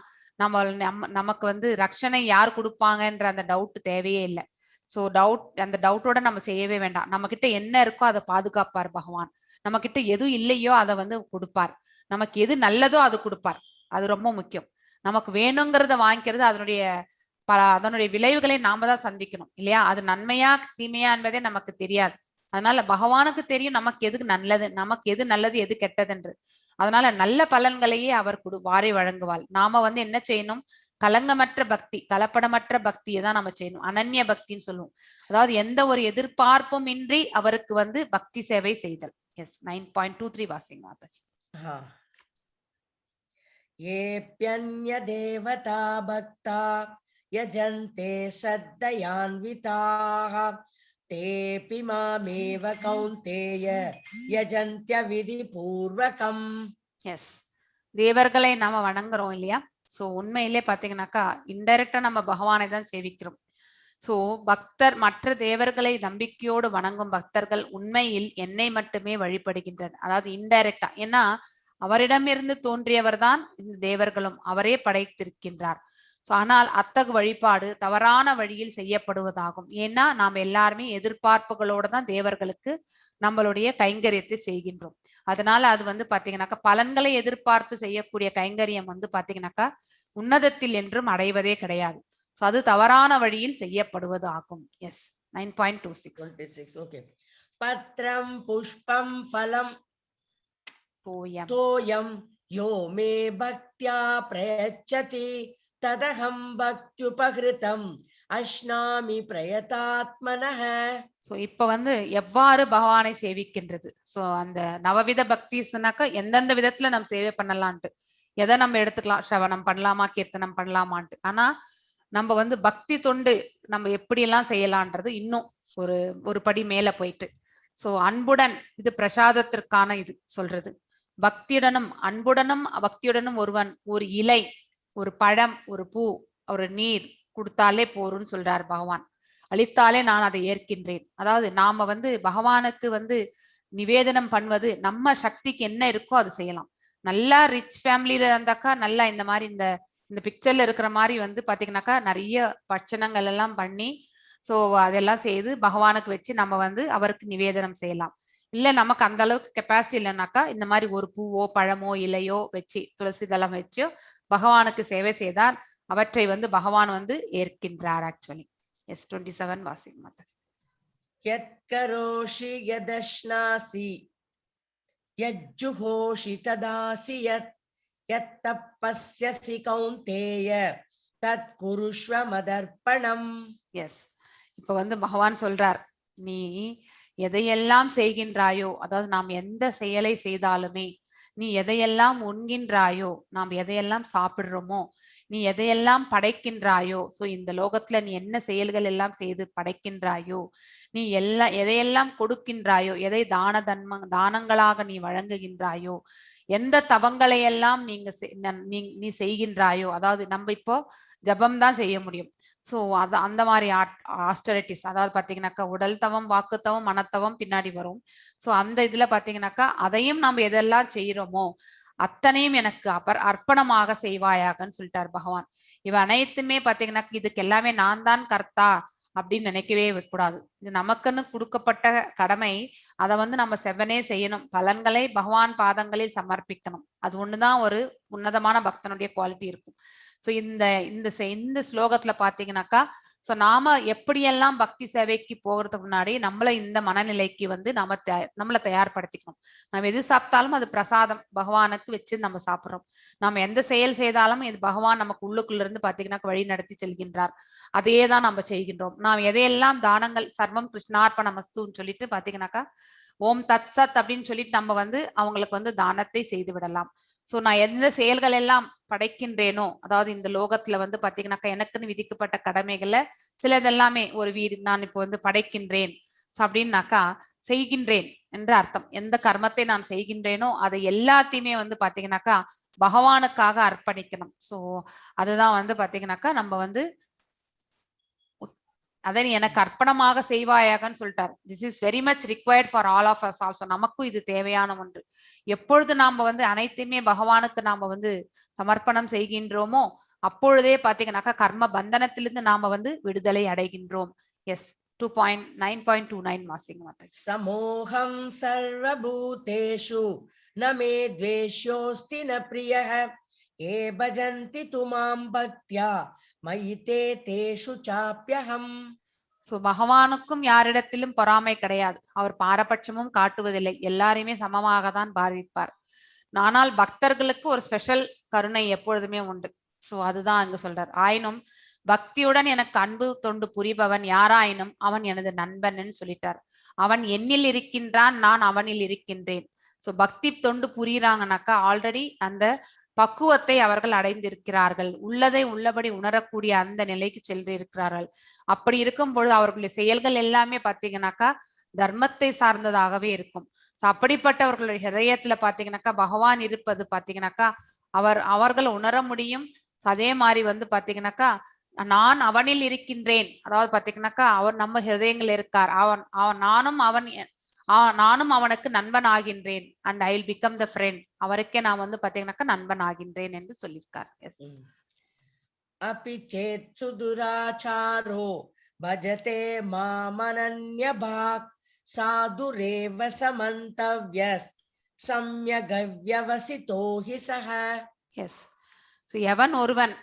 நமக்கு வந்து ரட்சணை யார் கொடுப்பாங்கன்ற அந்த டவுட் தேவையே இல்லை. ஸோ அந்த டவுட்டோட நம்ம செய்யவே வேண்டாம். நம்ம கிட்ட என்ன இருக்கோ அதை பாதுகாப்பார் பகவான். நம்ம கிட்ட எது இல்லையோ அதை வந்து கொடுப்பார். நமக்கு எது நல்லதோ அது கொடுப்பார். அது ரொம்ப முக்கியம். நமக்கு வேணுங்கிறத வாங்கிக்கிறது அதனுடைய விளைவுகளை நாம தான் சந்திக்கணும் இல்லையா? அது நன்மையா தீமையா என்பதே நமக்கு தெரியாது. அதனால பகவானுக்கு தெரியும் நமக்கு எது நல்லது எது கெட்டதுன்று. அதனால நல்ல பலன்களையே அவர் வாரி வழங்குவாள். நாம வந்து என்ன செய்யணும், கலங்கமற்ற பக்தி, கலப்படமற்ற பக்தியை தான் நம்ம செய்யணும். அனன்ய பக்தின்னு சொல்லுவோம். அதாவது எந்த ஒரு எதிர்பார்ப்பும் இன்றி அவருக்கு வந்து பக்தி சேவை செய்தல். எஸ் 9.23 வாசிங்க மாதாஜி. ஏப்யன்ய தேவதா பக்தா யஜந்தே சத்தயான்விதாஹ தேபி மாமேவ கௌந்தேய யஜந்த்ய விதி பூர்வகம். எஸ், தேவர்களை நாம வணங்குறோம் இல்லையா? சோ உண்மையிலே பாத்தீங்கன்னாக்கா இன்டைரக்டா நம்ம பகவானை தான் சேவிக்கிறோம். சோ மற்ற தேவர்களை நம்பிக்கையோடு வணங்கும் பக்தர்கள் உண்மையில் என்னை மட்டுமே வழிபடுகின்றனர். அதாவது இன்டைரக்டா, ஏன்னா அவரிடமிருந்து தோன்றியவர் தான் இந்த தேவர்களும், அவரே படைத்திருக்கின்றார். ஆனால் அத்தகு வழிபாடு தவறான வழியில் செய்யப்படுவதாகும். ஏன்னா நாம் எல்லாருமே எதிர்பார்ப்புகளோட தான் தேவர்களுக்கு நம்மளுடைய கைங்கரியத்தை செய்கின்றோம். அதனால அது வந்து பாத்தீங்கன்னாக்கா பலன்களை எதிர்பார்த்து செய்யக்கூடிய கைங்கரியம் வந்து பாத்தீங்கன்னாக்கா உன்னதத்தில் என்றும் அடைவதே கிடையாது. அது தவறான வழியில் செய்யப்படுவது ஆகும். எஸ் 9.26. ஓகே. பத்ரம் புஷ்பம் ஃபலம் தோயம் யோ மே பக்த்யா பிரயச்சதி ததகம் பக்த்யுபகிருதம் அஷ்னாமி பிரயதாத்மனஹ. சோ இப்ப வந்து எவ்வாறு பகவானை சேவிக்கின்றது. சோ அந்த நவவித பக்தி சொன்னாக்கா எந்தெந்த விதத்துல நம்ம சேவை பண்ணலான்ட்டு, எதை நம்ம எடுத்துக்கலாம், ஸ்ரவணம் பண்ணலாமா, கீர்த்தனம் பண்ணலாமான்ட்டு. ஆனா நம்ம வந்து பக்தி தொண்டு நம்ம எப்படி எல்லாம் செய்யலான்றது இன்னும் ஒரு படி மேல போயிட்டு. சோ அன்புடன், இது பிரசாதத்திற்கான இது சொல்றது. அன்புடனும் பக்தியுடனும் ஒருவன் ஒரு இலை, ஒரு பழம், ஒரு பூ, ஒரு நீர் கொடுத்தாலே போருன்னு சொல்றார் பகவான். அளித்தாலே நான் அதை ஏற்கின்றேன். அதாவது நாம வந்து பகவானுக்கு வந்து நிவேதனம் பண்ணுவது நம்ம சக்திக்கு என்ன இருக்கோ அது செய்யலாம். நல்லா ரிச் ஃபேமிலியில இருந்தாக்கா நல்லா இந்த மாதிரி இந்த பிக்சர்ல இருக்கிற மாதிரி வந்து பாத்தீங்கன்னாக்கா நிறைய பட்சணங்கள் எல்லாம் பண்ணி சோ அதெல்லாம் செய்து பகவானுக்கு வச்சு நம்ம வந்து அவருக்கு நிவேதனம் செய்யலாம். இல்ல நமக்கு அந்த அளவுக்கு கெப்பாசிட்டி இல்லைன்னாக்கா இந்த மாதிரி ஒரு பூவோ பழமோ இலையோ வச்சு துளசி தளம் வச்சு பகவானுக்கு சேவை செய்தால் அவற்றை வந்து பகவான் வந்து ஏற்கின்றார். ஆக்சுவலி எஸ் 27 வாசிங்க மாதா. யத் கரோஷி யதஷ்னாசி யஜ்ஜுஹோஷி ததாசி யத் யத் தப்பஸ்யசி கௌந்தேய தத் குருஷ்வ மதர்ப்பணம். எஸ், இப்ப வந்து பகவான் சொல்றார், நீ எதையெல்லாம் செய்கின்றாயோ, அதாவது நாம் எந்த செயலை செய்தாலுமே, நீ எதையெல்லாம் உண்கின்றாயோ, நாம் எதையெல்லாம் சாப்பிடுறோமோ, நீ எதையெல்லாம் படைக்கின்றாயோ, சோ இந்த லோகத்துல நீ என்ன செயல்கள் எல்லாம் செய்து படைக்கின்றாயோ, நீ எதையெல்லாம் கொடுக்கின்றாயோ, எதை தானங்களாக நீ வழங்குகின்றாயோ, எந்த தவங்களை எல்லாம் நீ செய்கின்றாயோ, அதாவது நம்ம இப்போ ஜபம் தான் செய்ய முடியும். சோ அது அந்த மாதிரி ஆஸ்டரிட்டிஸ், அதாவது பாத்தீங்கன்னாக்கா உடல் தவம், வாக்குத்தவம், மனத்தவம் பின்னாடி வரும். சோ அந்த இதுல பாத்தீங்கன்னாக்கா அதையும் நம்ம எதெல்லாம் செய்யறோமோ அத்தனையும் எனக்கு அர்ப்பணமாக செய்வாயாகன்னு சொல்லிட்டார் பகவான். இவ அனைத்துமே பாத்தீங்கன்னாக்கா இதுக்கு எல்லாமே நான் தான் கர்த்தா அப்படின்னு நினைக்கவே கூடாது. இது நமக்குன்னு கொடுக்கப்பட்ட கடமை. அதை வந்து நம்ம செவ்வனே செய்யணும். பலன்களை பகவான் பாதங்களில் சமர்ப்பிக்கணும். அது ஒண்ணுதான் ஒரு உன்னதமான பக்தனுடைய குவாலிட்டி இருக்கும். சோ இந்த ஸ்லோகத்துல பாத்தீங்கன்னாக்கா சோ நாம எப்படியெல்லாம் பக்தி சேவைக்கு போகிறதுக்கு முன்னாடி நம்மள இந்த மனநிலைக்கு வந்து நம்மளை தயார்படுத்திக்கணும். நம்ம எது சாப்பிட்டாலும் அது பிரசாதம் பகவானுக்கு வச்சு நம்ம சாப்பிடுறோம். நம்ம எந்த செயல் செய்தாலும் இது பகவான் நமக்கு உள்ளுக்குள்ள இருந்து பாத்தீங்கன்னா வழி நடத்தி செல்கின்றார். அதையே தான் நம்ம செய்கின்றோம். நாம் எதையெல்லாம் தானங்கள் சர்வம் கிருஷ்ணார்ப்பணமஸ்துன்னு சொல்லிட்டு பாத்தீங்கன்னாக்கா ஓம் தத் சத் அப்படின்னு சொல்லிட்டு நம்ம வந்து அவங்களுக்கு வந்து தானத்தை செய்து விடலாம். சோ நான் எந்த செயல்கள் எல்லாம் படைக்கின்றேனோ, அதாவது இந்த லோகத்துல வந்து பாத்தீங்கன்னாக்கா எனக்குன்னு விதிக்கப்பட்ட கடமைகள்ல சிலதெல்லாமே ஒரு வீடு நான் இப்போ வந்து படைக்கின்றேன் அப்படின்னாக்கா செய்கின்றேன் என்ற அர்த்தம். எந்த கர்மத்தை நான் செய்கின்றேனோ அதை எல்லாத்தையுமே வந்து பாத்தீங்கன்னாக்கா பகவானுக்காக அர்ப்பணிக்கணும். சோ அதுதான் வந்து பாத்தீங்கன்னாக்கா நம்ம வந்து அதை எனக்கு அர்ப்பணமாக செய்வாயாகன்னு சொல்லிட்டார். This is very much required for all of us also. நமக்கும் இது தேவையான ஒன்று. எப்பொழுது நாம வந்து அனைத்தையுமே பகவானுக்கு நாம வந்து சமர்ப்பணம் செய்கின்றோமோ அப்பொழுதே பாத்தீங்கன்னாக்கா கர்ம பந்தனத்திலிருந்து நாம வந்து விடுதலை அடைகின்றோம். எஸ் 9.29 மாசிங்க மாதாஜி. சமோகம் சர்வபூதேஷு நமே த்வேஷ்யோஸ்தி ந ப்ரியஹ ஏ பஜந்தி துமாம் பக்த்யா மயிதே தேஷு சாப்யஹம். சோ பகவானுக்கும் யாரிடத்திலும் பொறாமை கிடையாது. அவர் பாரபட்சமும் காட்டுவதில்லை. எல்லாரையுமே சமமாக தான் பாவிப்பார். ஆனால் பக்தர்களுக்கு ஒரு ஸ்பெஷல் கருணை எப்பொழுதுமே உண்டு. சோ அதுதான் அங்க சொல்றார். ஆயினும் பக்தியுடன் எனக்கு அன்பு தொண்டு புரிபவன் யாராயினும் அவன் எனது நண்பன்னு சொல்லிட்டார். அவன் என்னில் இருக்கின்றான், நான் அவனில் இருக்கின்றேன். சோ பக்தி தொண்டு புரியுறாங்கனாக்கா ஆல்ரெடி அந்த பக்குவத்தை அவர்கள் அடைந்திருக்கிறார்கள். உள்ளதை உள்ளபடி உணரக்கூடிய அந்த நிலைக்கு சென்றிருக்கிறார்கள். அப்படி இருக்கும் பொழுது அவர்களுடைய செயல்கள் எல்லாமே பாத்தீங்கன்னாக்கா தர்மத்தை சார்ந்ததாகவே இருக்கும். அப்படிப்பட்டவர்களுடைய ஹிருதயத்துல பாத்தீங்கன்னாக்கா பகவான் இருப்பது பாத்தீங்கன்னாக்கா அவர்கள் உணர முடியும். அதே மாதிரி வந்து பாத்தீங்கன்னாக்கா நான் அவனில் இருக்கின்றேன், அதாவது பாத்தீங்கன்னாக்கா அவர் நம்ம ஹிருதயங்கள் இருக்கார். நானும் அவனுக்கு நண்பன் ஆகின்றேன். And I will become the friend. அவருக்கே நான் வந்து பாத்தீங்கன்னாக்கா நண்பன் ஆகின்றேன் என்று சொல்லியிருக்கார். அபி சேத் சுதுராச்சாரோ பஜதே மாமனன்யபாக் சாதுரேவ சமந்தவ்யஸ் சம்யகவ்யவசிதோ ஹி சஹ. எஸ், எவன் ஒருவன்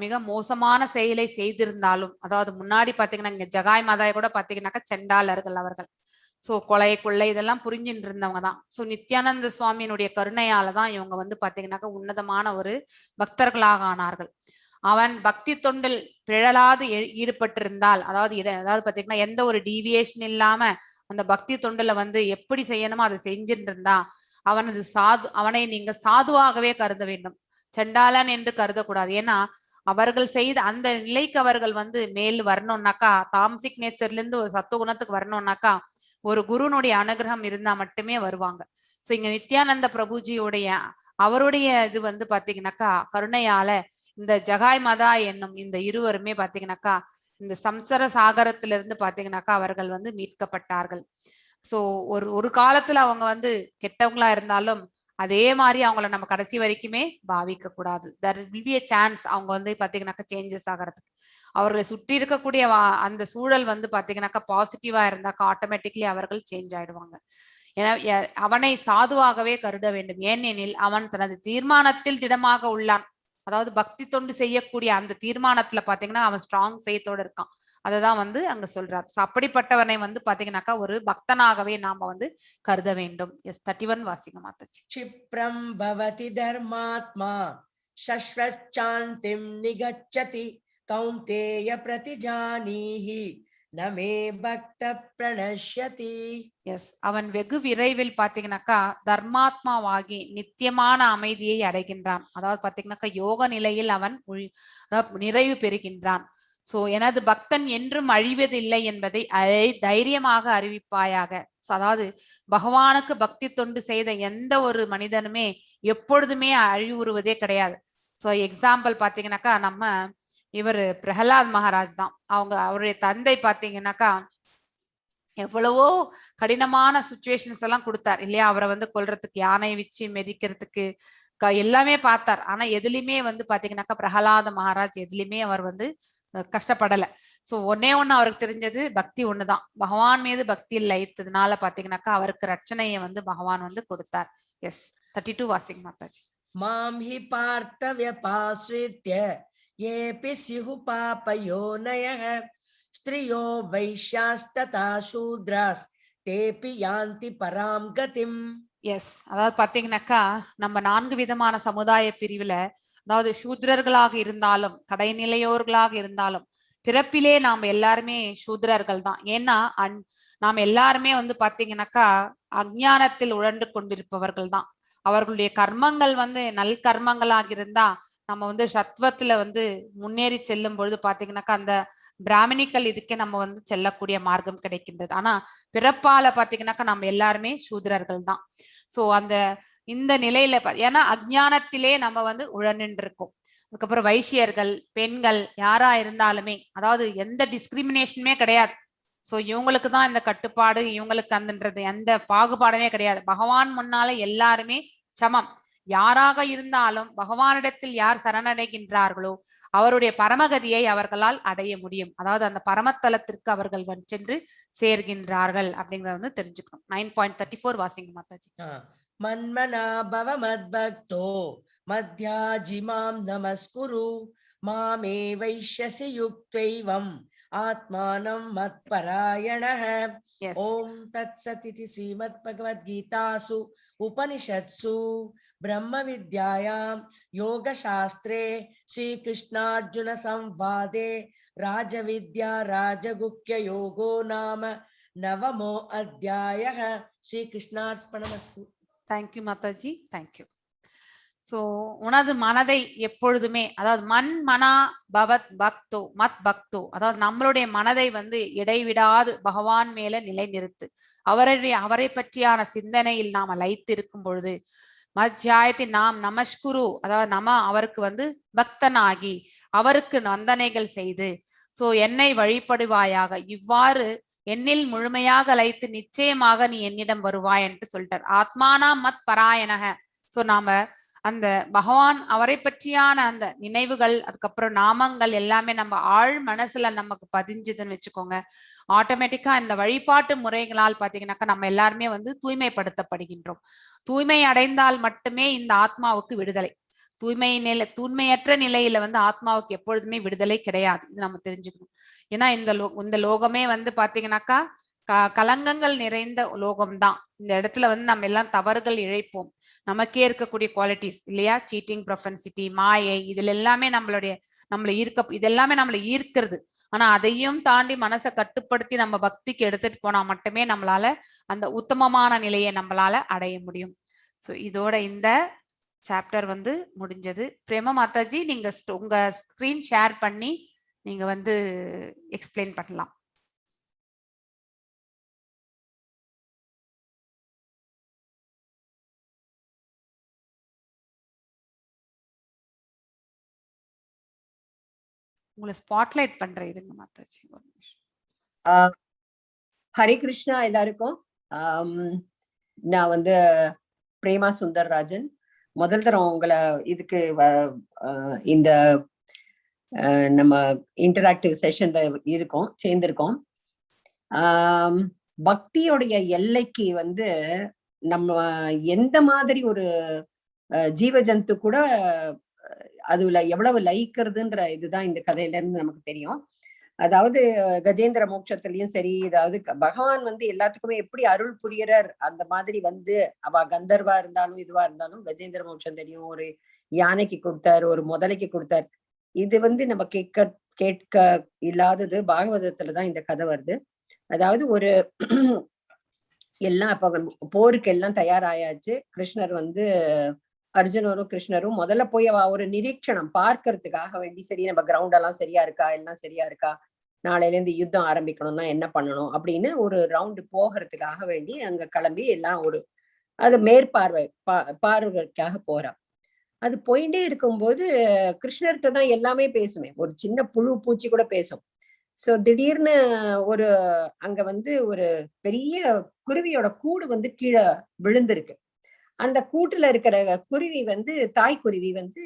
மிக மோசமான செயலை செய்திருந்தாலும், அதாவது முன்னாடி பாத்தீங்கன்னா இங்க ஜகாய் மாதாய் கூட பாத்தீங்கன்னாக்கா செண்டாளர்கள் அவர்கள். சோ கொள்ளை இதெல்லாம் புரிஞ்சுட்டு இருந்தவங்க தான். சோ நித்யானந்த சுவாமியினுடைய கருணையாலதான் இவங்க வந்து பாத்தீங்கன்னாக்கா உன்னதமான ஒரு பக்தர்களாக ஆனார்கள். அவன் பக்தி தொண்டில் பிழலாது ஈடுபட்டிருந்தால், அதாவது பாத்தீங்கன்னா எந்த ஒரு டீவியேஷன் இல்லாம அந்த பக்தி தொண்டுல வந்து எப்படி செய்யணுமோ அதை செஞ்சுட்டு இருந்தா அவனை நீங்க சாதுவாகவே கருத வேண்டும். செண்டாளன் என்று கருதக்கூடாது. ஏன்னா அவர்கள் செய்த அந்த நிலைக்கு அவர்கள் வந்து மேல் வரணும்னாக்கா, தாமசிக் நேச்சர்ல இருந்து ஒரு சத்துவ குணத்துக்கு வரணும்னாக்கா ஒரு குருனுடைய அனுகிரகம் இருந்தா மட்டுமே வருவாங்க. சோ இங்க நித்யானந்த பிரபுஜியுடைய அவருடைய இது வந்து பாத்தீங்கன்னாக்கா கருணையால இந்த ஜகாய் மதா என்னும் இந்த இருவருமே பாத்தீங்கன்னாக்கா இந்த சம்சார சாகரத்திலிருந்து பாத்தீங்கன்னாக்கா அவர்கள் வந்து மீட்கப்பட்டார்கள். சோ ஒரு காலத்துல அவங்க வந்து கெட்டவங்களா இருந்தாலும் அதே மாதிரி அவங்கள நம்ம கடைசி வரைக்குமே பாவிக்க கூடாது. there will be a chance அவங்க வந்து பாத்தீங்கன்னாக்கா சேஞ்சஸ் ஆகிறதுக்கு. அவர்களை சுற்றி இருக்கக்கூடிய அந்த சூழல் வந்து பாத்தீங்கன்னாக்கா பாசிட்டிவா இருந்தாக்கா ஆட்டோமேட்டிக்லி அவர்கள் சேஞ்ச் ஆயிடுவாங்க. ஏன்னா அவனை சாதுவாகவே கருத வேண்டும். ஏனெனில் அவன் தனது தீர்மானத்தில் திடமாக உள்ளான். அதாவது பக்தி தொண்டு செய்யக்கூடிய அந்த தீர்மானத்துல பாத்தீங்கன்னா அவன் ஸ்ட்ராங் ஃபெய்த்தோட இருக்கான். அததான் வந்து அங்க சொல்றார். அப்படிப்பட்டவனை வந்து பாத்தீங்கன்னாக்கா ஒரு பக்தனாகவே நாம வந்து கருத வேண்டும். எஸ் 31 வாசிங்க மாதாஜி. क्षिप्रं भवति धर्मात्मा शश्वच्चान्तिं निगच्छति कौन्तेय प्रतिजानीहि न मे भक्त प्रणश्यति. எஸ் அவன் வெகு விரைவில் பாத்தீங்கன்னாக்கா தர்மாத்மாவாகி நித்தியமான அமைதியை அடைகின்றான். அதாவது பாத்தீங்கன்னாக்கா யோக நிலையில் அவன் நிறைவு பெறுகின்றான். சோ எனது பக்தன் என்றும் அழிவதில்லை என்பதை தைரியமாக அறிவிப்பாயாக. அதாவது பகவானுக்கு பக்தி தொண்டு செய்த எந்த ஒரு மனிதனுமே எப்பொழுதுமே அழிவுறுவதே கிடையாது. சோ எக்ஸாம்பிள் பாத்தீங்கன்னாக்கா நம்ம இவர் பிரகலாத் மகாராஜ் தான். அவருடைய தந்தை பாத்தீங்கன்னாக்கா எவ்வளவோ கடினமான சுச்சுவேஷன்ஸ் எல்லாம் கொடுத்தார் இல்லையா. அவரை வந்து கொல்றதுக்கு, யானை வச்சு மிதிக்கிறதுக்கு எல்லாமே பார்த்தார். ஆனா எதுலையுமே வந்து பாத்தீங்கன்னாக்கா பிரகலாத மகாராஜ் எதுலையுமே அவர் வந்து கஷ்டப்படல. சோ ஒன்னே ஒண்ணு அவருக்கு தெரிஞ்சது பக்தி ஒண்ணுதான். பகவான் மீது பக்தி லயித்ததுனால பாத்தீங்கன்னாக்கா அவருக்கு ரட்சணையை வந்து பகவான் வந்து கொடுத்தார். எஸ் 32 வாசிங் மாதாஜி. மாம் ஹி பார்த்த வியபாஸ்ரித்ய ஏபி ஸ்யுஹு பாபயோனயः ஸ்த்ரியோ வைஷ்யாஸ்ததா சூத்ராஸ் தேபி யாந்தி பராம் கதிம். எஸ் அதாவது பாத்தீங்கன்னாக்கா நம்ம 4 விதமான சமுதாய பிரிவுல, அதாவது சூத்ரர்களாக இருந்தாலும் கடைநிலையோர்களாக இருந்தாலும் பிறப்பிலே நாம் எல்லாருமே சூத்ரர்கள் தான். ஏன்னா நாம் எல்லாருமே வந்து பாத்தீங்கன்னாக்கா அஞ்ஞானத்தில் உழன்று கொண்டிருப்பவர்கள் தான். அவர்களுடைய கர்மங்கள் வந்து நல் கர்மங்களாக இருந்தா நம்ம வந்து சத்வத்துல வந்து முன்னேறி செல்லும் பொழுது பாத்தீங்கன்னாக்கா அந்த பிராமணிக்கல் இதுக்கே நம்ம வந்து செல்லக்கூடிய மார்க்கம் கிடைக்கின்றது. ஆனா பிறப்பால பாத்தீங்கன்னாக்கா நம்ம எல்லாருமே சூத்ரர்கள் தான். சோ இந்த நிலையில ஏன்னா அஜ்ஞானத்திலே நம்ம வந்து உழநின்று இருக்கோம். அதுக்கப்புறம் வைசியர்கள், பெண்கள் யாரா இருந்தாலுமே, அதாவது எந்த டிஸ்கிரிமினேஷனுமே கிடையாது. சோ இவங்களுக்கு தான் இந்த கட்டுப்பாடு, இவங்களுக்கு அந்தன்றது எந்த பாகுபாடுமே கிடையாது. பகவான் முன்னால எல்லாருமே சமம். யாராக இருந்தாலும் பகவானிடத்தில் யார் சரணடைகின்றார்களோ அவருடைய பரமகதியை அவர்களால் அடைய முடியும். அதாவது அந்த பரமத்தலத்திற்கு அவர்கள் சென்று சேர்கின்றார்கள் அப்படிங்கறத வந்து தெரிஞ்சுக்கணும். 9.34 வாசிங்க மாதாஜி. மன்மனா பவ மத்பக்தோ மத்யாஜிமாம் நமஸ்குரு மாமே வைஷ்யசி யுக்தைவம் ஆத்மானம் மத்பராயணः. ஓம் தத்சத் ஸ்ரீமத் பகவத்கீதாசு உபனிஷத்சு பிரம்ம வித்யாயாம் யோக சாஸ்திரே ஸ்ரீ கிருஷ்ணார்ஜுன சம்வாதே ராஜவித்யா ராஜகுக்ய யோகோ நாம நவமோ அத்தியாயः. ஸ்ரீ கிருஷ்ணார்ப்பணமஸ்து. Thank you Mataji, thank you. சோ உனது மனதை எப்பொழுதுமே, அதாவது மனா பவத் பக்தோ மத் பக்தோ, அதாவது நம்மளுடைய மனதை வந்து இடைவிடாது பகவான் மேல நிலை நிறுத்து. அவரை பற்றியான சிந்தனையில் நாம் லயித்து இருக்கும் பொழுது மத்யாயத்தி நாம் நமஸ்குரு, அதாவது அவருக்கு வந்து பக்தனாகி அவருக்கு வந்தனைகள் செய்து சோ என்னை வழிபடுவாயாக. இவ்வாறு என்னில் முழுமையாக லயித்து நிச்சயமாக நீ என்னிடம் வருவாய் என்று சொல்லிட்டார். ஆத்மானா மத் பராயணக. சோ நாம அந்த பகவான் அவரை பற்றியான அந்த நினைவுகள், அதுக்கப்புறம் நாமங்கள் எல்லாமே நம்ம ஆழ் மனசுல நமக்கு பதிஞ்சுதுன்னு வச்சுக்கோங்க. ஆட்டோமேட்டிக்கா இந்த வழிபாட்டு முறைகளால் பாத்தீங்கன்னாக்கா நம்ம எல்லாருமே வந்து தூய்மைப்படுத்தப்படுகின்றோம். தூய்மை அடைந்தால் மட்டுமே இந்த ஆத்மாவுக்கு விடுதலை. தூய்மையற்ற நிலையில வந்து ஆத்மாவுக்கு எப்பொழுதுமே விடுதலை கிடையாது. இது நம்ம தெரிஞ்சுக்கணும். ஏன்னா இந்த லோகமே வந்து பாத்தீங்கன்னாக்கா கலங்கங்கள் நிறைந்த லோகம்தான். இந்த இடத்துல வந்து நம்ம எல்லாம் தவறுகள் இழைப்போம். நமக்கே இருக்கக்கூடிய குவாலிட்டிஸ் இல்லையா, சீட்டிங், ப்ரொஃபென்சிட்டி, மாயை, இதுல எல்லாமே இதெல்லாமே நம்மளை ஈர்க்கிறது. ஆனா அதையும் தாண்டி மனசை கட்டுப்படுத்தி நம்ம பக்திக்கு எடுத்துட்டு போனா மட்டுமே நம்மளால அந்த உத்தமமான நிலையை நம்மளால அடைய முடியும். சோ இதோட இந்த சாப்டர் வந்து முடிஞ்சது. பிரேமா மாதாஜி, நீங்க உங்க ஸ்கிரீன் ஷேர் பண்ணி நீங்க வந்து எக்ஸ்பிளைன் பண்ணலாம். உங்களை ஸ்பாட்லைட் பண்றேன், இருங்க மாதாஜி ஒரு நிமிஷம். ஹரே கிருஷ்ணா எல்லாருக்கும். நான் வந்து பிரேமா சுந்தர்ராஜன். முதல் தரம் உங்களை இதுக்கு இந்த நம்ம இன்டராக்டிவ் செஷன்ல இருக்கோம், சேர்ந்திருக்கோம். பக்தியோடைய எல்லைக்கு வந்து நம்ம எந்த மாதிரி ஒரு ஜீவ ஜந்து கூட அதுல எவ்வளவு லயிக்கிறதுன்ற இதுதான் இந்த கதையில இருந்து நமக்கு தெரியும். அதாவது கஜேந்திர மோட்சத்திலயும் சரி, அதாவது பகவான் வந்து எல்லாத்துக்குமே எப்படி அருள் புரியறார் அந்த மாதிரி வந்து அவ கந்தர்வா இருந்தாலும் இதுவா இருந்தாலும் கஜேந்திர மோட்சம் தெரியும். ஒரு யானைக்கு கொடுத்தார், ஒரு முதலைக்கு கொடுத்தார். இது வந்து நம்ம கேட்க இல்லாதது பாகவதத்துலதான் இந்த கதை வருது. அதாவது ஒரு எல்லாம் அப்ப போருக்கு எல்லாம் தயாராயாச்சு. கிருஷ்ணர் வந்து அர்ஜுனரும் கிருஷ்ணரும் முதல்ல போய் ஒரு நிரீட்சணம் பார்க்கறதுக்காக வேண்டி, சரி நம்ம கிரவுண்ட் எல்லாம் சரியா இருக்கா, எல்லாம் சரியா இருக்கா, நாளையில இருந்து யுத்தம் ஆரம்பிக்கணும்னா என்ன பண்ணணும் அப்படின்னு ஒரு ரவுண்டு போகிறதுக்காக வேண்டி அங்க கிளம்பி எல்லாம் ஒரு அது பார்வைக்காக போறா. அது போயிட்டே இருக்கும்போது கிருஷ்ணர்கிட்ட தான் எல்லாமே பேசுமே, ஒரு சின்ன புழு பூச்சி கூட பேசும். சோ திடீர்னு ஒரு அங்க வந்து ஒரு பெரிய குருவியோட கூடு வந்து கீழே விழுந்திருக்கு. அந்த கூட்டுல இருக்கிற குருவி வந்து தாய்க்குருவி வந்து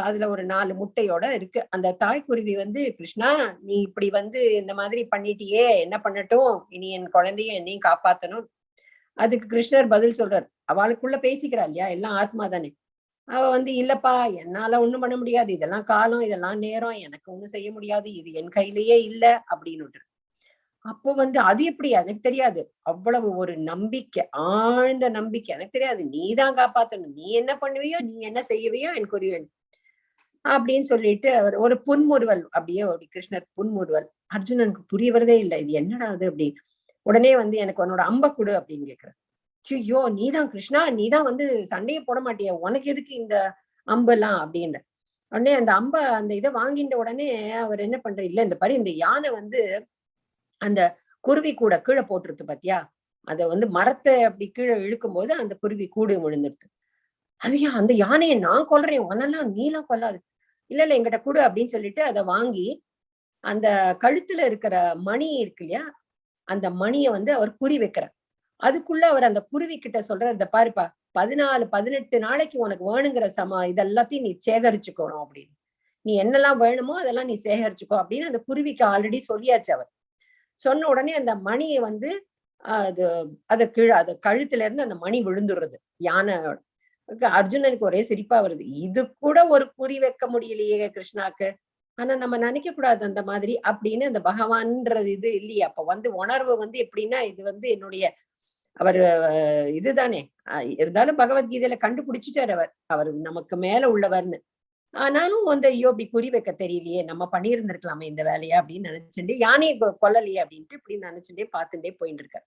அதுல ஒரு 4 முட்டையோட இருக்கு. அந்த தாய்க்குருவி வந்து, கிருஷ்ணா நீ இப்படி வந்து இந்த மாதிரி பண்ணிட்டியே, என்ன பண்ணட்டும், இனி என் குழந்தைய என்னையும் காப்பாத்தணும். அதுக்கு கிருஷ்ணர் பதில் சொல்றார். அவளுக்குள்ள பேசிக்கிறா இல்லையா, எல்லாம் ஆத்மா தானே. அவ வந்து, இல்லப்பா என்னால ஒண்ணும் பண்ண முடியாது, இதெல்லாம் காலம், இதெல்லாம் நேரம், எனக்கு ஒண்ணும் செய்ய முடியாது, இது என் கையிலேயே இல்ல அப்படின்னு. அப்போ வந்து அது எப்படி எனக்கு தெரியாது, அவ்வளவு ஒரு நம்பிக்கை, ஆழ்ந்த நம்பிக்கை. எனக்கு தெரியாது, நீதான் காப்பாத்தணும், நீ என்ன பண்ணுவியோ, நீ என்ன செய்யவியோ என் குறியன் அப்படின்னு சொல்லிட்டு அவர் ஒரு புன்முறுவல், அப்படியே ஒரு கிருஷ்ணர் புன்முறுவல். அர்ஜுனனுக்கு புரிய வரதே இல்லை, இது என்னடா அது அப்படின்னு. உடனே வந்து எனக்கு உன்னோட அம்ப கொடு அப்படின்னு கேக்குறேன். ஐயோ நீதான் கிருஷ்ணா, நீதான் வந்து சண்டையை போட மாட்டிய, உனக்கு எதுக்கு இந்த அம்பெல்லாம் அப்படின்ற. உடனே அந்த அம்ப அந்த இதை வாங்கிட்ட உடனே அவர் என்ன பண்ற, இல்ல இந்த பாரு, இந்த யானை வந்து அந்த குருவி கூட கீழே போட்டுருது பாத்தியா, அத வந்து மரத்தை அப்படி கீழே இழுக்கும் போது அந்த குருவி கூடு விழுந்துருது. அது ஏன் அந்த யானையை நான் கொல்றேன், உன்னெல்லாம் நீலாம் கொல்லாது. இல்ல இல்ல எங்கிட்ட கூடு அப்படின்னு சொல்லிட்டு அதை வாங்கி அந்த கழுத்துல இருக்கிற மணி இருக்கு இல்லையா, அந்த மணியை வந்து அவர் குறி வைக்கிறார். அதுக்குள்ள அவர் அந்த குருவி கிட்ட சொல்ற, இந்த பாருப்பா 14-18 நாளைக்கு உனக்கு வேணுங்கிற இதெல்லாத்தையும் நீ சேகரிச்சுக்கணும் அப்படின்னு, நீ என்னெல்லாம் வேணுமோ அதெல்லாம் நீ சேகரிச்சுக்கோ அப்படின்னு அந்த குருவிக்கு ஆல்ரெடி சொல்லியாச்சு அவர். சொன்ன உடனே அந்த மணியை வந்து அது கீழே அது கழுத்துல இருந்து அந்த மணி விழுந்துடுறது யானையோட. அர்ஜுனனுக்கு ஒரே சிரிப்பா வருது, இது கூட ஒரு குறி வைக்க முடியலையே கிருஷ்ணாக்கு, ஆனா நம்ம நினைக்க கூடாது அந்த மாதிரி அப்படின்னு. அந்த பகவான்ன்றது இது இல்லையே, அப்ப வந்து உணர்வு வந்து எப்படின்னா, இது வந்து என்னுடைய அவர் இதுதானே இருந்தாலும் பகவத்கீதையில கண்டுபிடிச்சிட்டார் அவர் நமக்கு மேல உள்ளவர்னு. ஆனாலும் வந்து ஐயோ இப்படி குறி வைக்க தெரியலையே, நம்ம பண்ணியிருந்திருக்கலாமே இந்த வேலையா அப்படின்னு நினைச்சுட்டே, யானையை கொல்லலையே அப்படின்ட்டு இப்படி நினைச்சுட்டே பார்த்துட்டே போயிட்டு இருக்காரு.